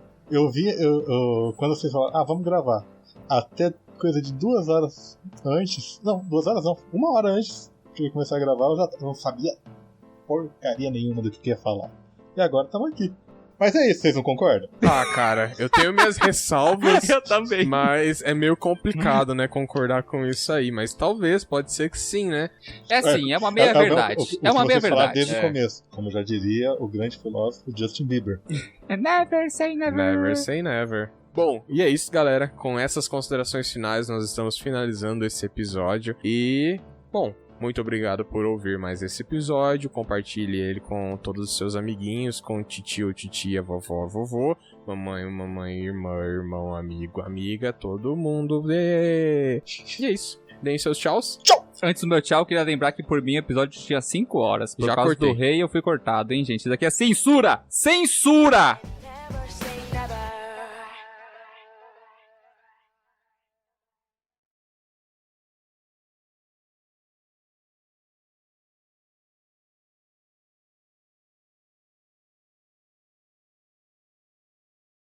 Quando vocês falaram, vamos gravar. Até coisa de 2 horas antes. Não, 2 horas não. 1 hora antes de eu começar a gravar, eu já não sabia porcaria nenhuma do que ia falar. E agora estamos aqui. Mas é isso, vocês não concordam? Cara, eu tenho minhas ressalvas. Eu também. Mas é meio complicado, né, concordar com isso aí. Mas talvez, pode ser que sim, né? É uma meia verdade. É uma meia verdade. Desde o começo, como já diria o grande filósofo Justin Bieber. Never say never. Never say never. Bom, e é isso, galera. Com essas considerações finais, nós estamos finalizando esse episódio. E, bom, muito obrigado por ouvir mais esse episódio. Compartilhe ele com todos os seus amiguinhos, com titio, titia, vovó, vovô, mamãe, irmão, amigo, amiga, todo mundo. E é isso. Deem seus tchauz. Tchau! Antes do meu tchau, eu queria lembrar que por mim o episódio tinha 5 horas. Por Já causa cortei. do rei eu fui cortado, hein, gente? Isso daqui é censura! Censura!